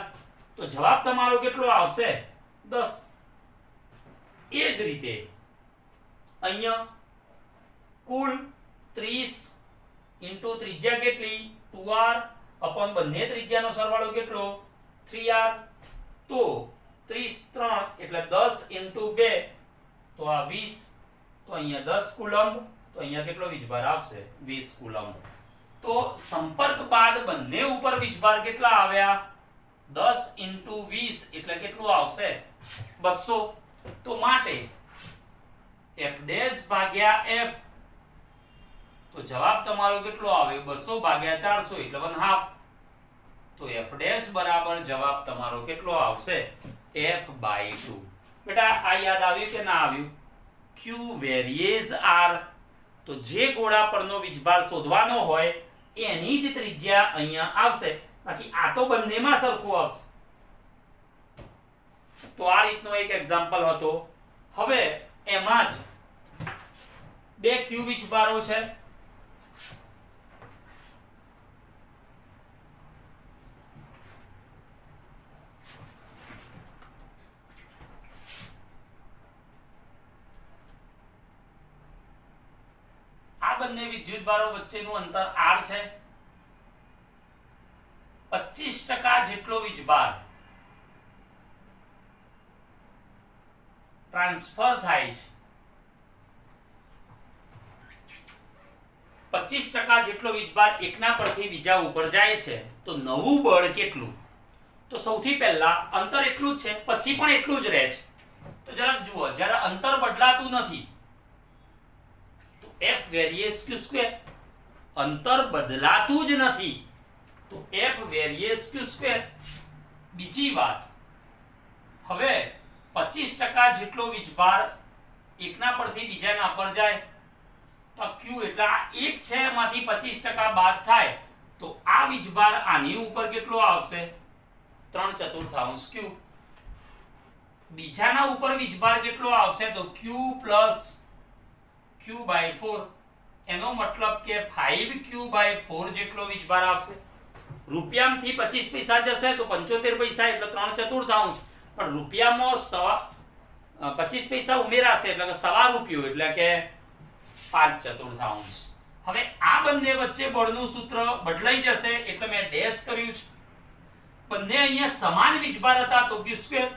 તો જવાબ તમારો કેટલો આવશે? 10. એ જ રીતે અહીંયા કુલ 30 ઇન્ટુ ત્રિજ્યા કેટલી? 2r અપોન બંને ત્રિજ્યાનો સરવાળો કેટલો? 3r. તો 30 3 એટલે 10 ઇન્ટુ 2 તો આ 20. તો અહીંયા 10 કુલમ, તો અહીંયા કેટલો વીજભાર આવશે? 20 કુલમ. તો સંપર્ક બાદ બંને ઉપર વીજભાર કેટલા આવ્યા? 10 ઇન્ટુ 20 એટલે કેટલું આવશે? 200. તો માટે F ડેશ ભાગ્યા F, તો જવાબ તમારો કેટલો આવ્યો? 200 ભાગ્યા 400 એટલે 1/2. તો F ડેશ બરાબર જવાબ તમારો કેટલો આવશે? F/2. બેટા આ યાદ આવ્યું કે ના આવ્યું? Q વેરીએસ r. તો જે ગોળા પરનો વીજભાર શોધવાનો હોય એની જ ત્રિજ્યા અહીંયા આવશે, બાકી આ તો બંનેમાં સરખું આવશે. તો આ રીતનો એક એક્ઝામ્પલ હતો. હવે એમાં જ બે Q વીજભારો છે. બંને વિદ્યુતભારો વચ્ચેનું અંતર r છે. 25% જેટલો વીજભાર ટ્રાન્સફર થાય છે. 25% જેટલો વીજભાર એકના પરથી બીજા ઉપર જાય છે. તો નવું બળ કેટલું? તો સૌથી પહેલા અંતર એટલું જ છે, પછી પણ એટલું જ રહે છે. તો જરાક જુઓ, જ્યારે અંતર બદલાતું નથી તો F વેરીએસ q². અંતર બદલાતું જ નથી તો F વેરીએસ q². બીજી વાત, હવે 25% જેટલો વીજભાર એકના પરથી બીજાના પર જાય તો q એટલે આ એક છે એમાંથી 25% બાદ થાય તો આ વીજભાર આની ઉપર કેટલો આવશે? 3/4 q. બીજાના ઉપર વીજભાર કેટલો આવશે? તો q પ્લસ q/4. એનો મતલબ કે 5q/4 જેટલો વીજભાર આવશે. રૂપિયામાંથી 25 પૈસા જશે તો 75 પૈસા એટલે 3/4. પણ રૂપિયામાં 25 પૈસા ઉમેરાશે એટલે કે સવા રૂપિયો એટલે કે 5/4. હવે આ બંને વચ્ચે બળનું સૂત્ર બદલાઈ જશે એટલે મેં ડેશ કર્યું છે. બંને અહીંયા સમાન વીજભાર હતા તો q².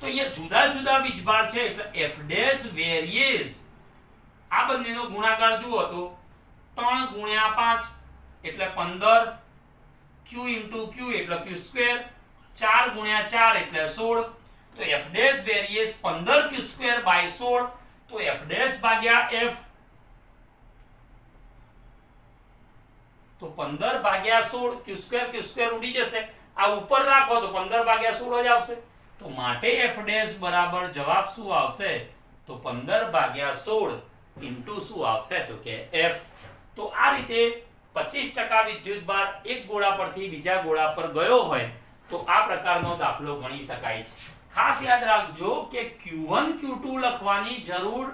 તો અહીંયા જુદા જુદા વીજભાર છે એટલે F ડેશ વેરીએસ આ બંનેનો ગુણાકાર જુઓ તો 3 × 5 એટલે 15, q × q એટલે q², 4 × 4 એટલે 16. તો F ડેશ વેરીએસ 15q²/16. તો F ડેશ ભાગ્યા F તો 15/16 q² ઉડી જશે. આ ઉપર રાખો તો 15/16 જ આવશે. તો માટે F ડેશ બરાબર જવાબ શું આવશે? તો 15/16 ઇન્ટુ શું આવશે? તો કે F. તો આ રીતે 25% વિદ્યુતભાર એક ગોળા પરથી બીજા ગોળા પર ગયો હોય તો આ પ્રકારનો દાખલો ગણી શકાય છે. ખાસ યાદ રાખજો કે Q1 Q2 લખવાની જરૂર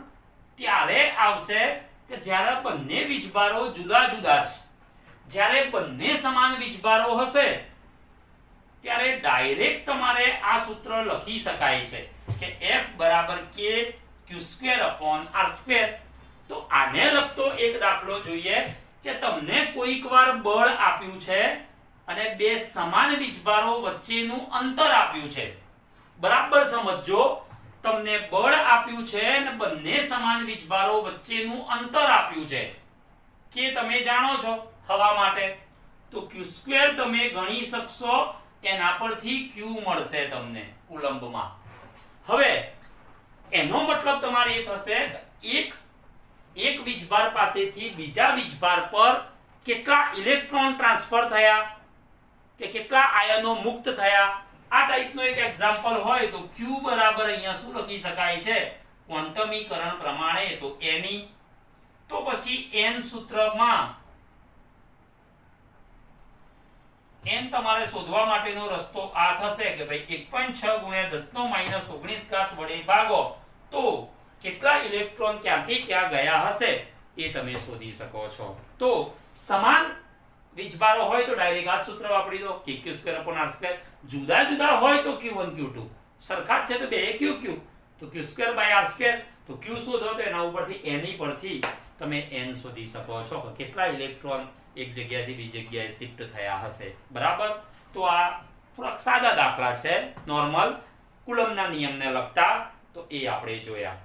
ત્યારે આવશે કે જ્યારે બંને વીજભારો જુદા જુદા છે. જ્યારે બંને સમાન વીજભારો હશે ત્યારે ડાયરેક્ટ તમારે આ સૂત્ર લખી શકાય છે કે F બરાબર k q²/r². તો આને લગતો એક દાખલો જોઈએ કે તમને કોઈક વાર બળ આપ્યું છે અને બે સમાન વીજભારો વચ્ચેનું અંતર આપ્યું છે. બરાબર સમજજો, તમને બળ આપ્યું છે અને બંને સમાન વીજભારો વચ્ચેનું અંતર આપ્યું છે કે તમે જાણો છો હવા માટે તો q² તમે ગણી શકશો. એના પરથી q મળશે તમને કુલંબમાં. હવે એનો મતલબ તમારે એ થશે કે એક વીજભાર પાસેથી બીજા વીજભાર પર કેટલા ઇલેક્ટ્રોન ટ્રાન્સફર થયા કે કેટલા આયનો મુક્ત થયા. આ ટાઈપનો એક એક્ઝામ્પલ હોય તો q બરાબર અહીંયા શું લખી શકાય છે ક્વોન્ટમીકરણ પ્રમાણે તો Ne. તો પછી n સૂત્રમાં n તમારે શોધવા માટેનો રસ્તો આ થશે કે ભાઈ 1.6 × 10⁻−19 વડે ભાગો તો કેટલા ઇલેક્ટ્રોન ક્યાંથી ક્યાં ગયા હશે એ તમે શોધી શકો છો. તો સમાન વીજભારો હોય તો ડાયરેક્ટ આ સૂત્ર વાપરી દો q²/r². જુદા જુદા હોય તો q1 q2. સરખા છે તો બે q તો q²/r². તો q શોધો તો એના ઉપરથી n પરથી તમે n શોધી શકો છો કે કેટલા ઇલેક્ટ્રોન એક જગ્યાથી બીજી જગ્યાએ શિફ્ટ થયા હશે. બરાબર. તો આ થોડાક સાદા દાખલા છે નોર્મલ કુલમ્બના નિયમને લગતા, તો એ આપણે જોયા.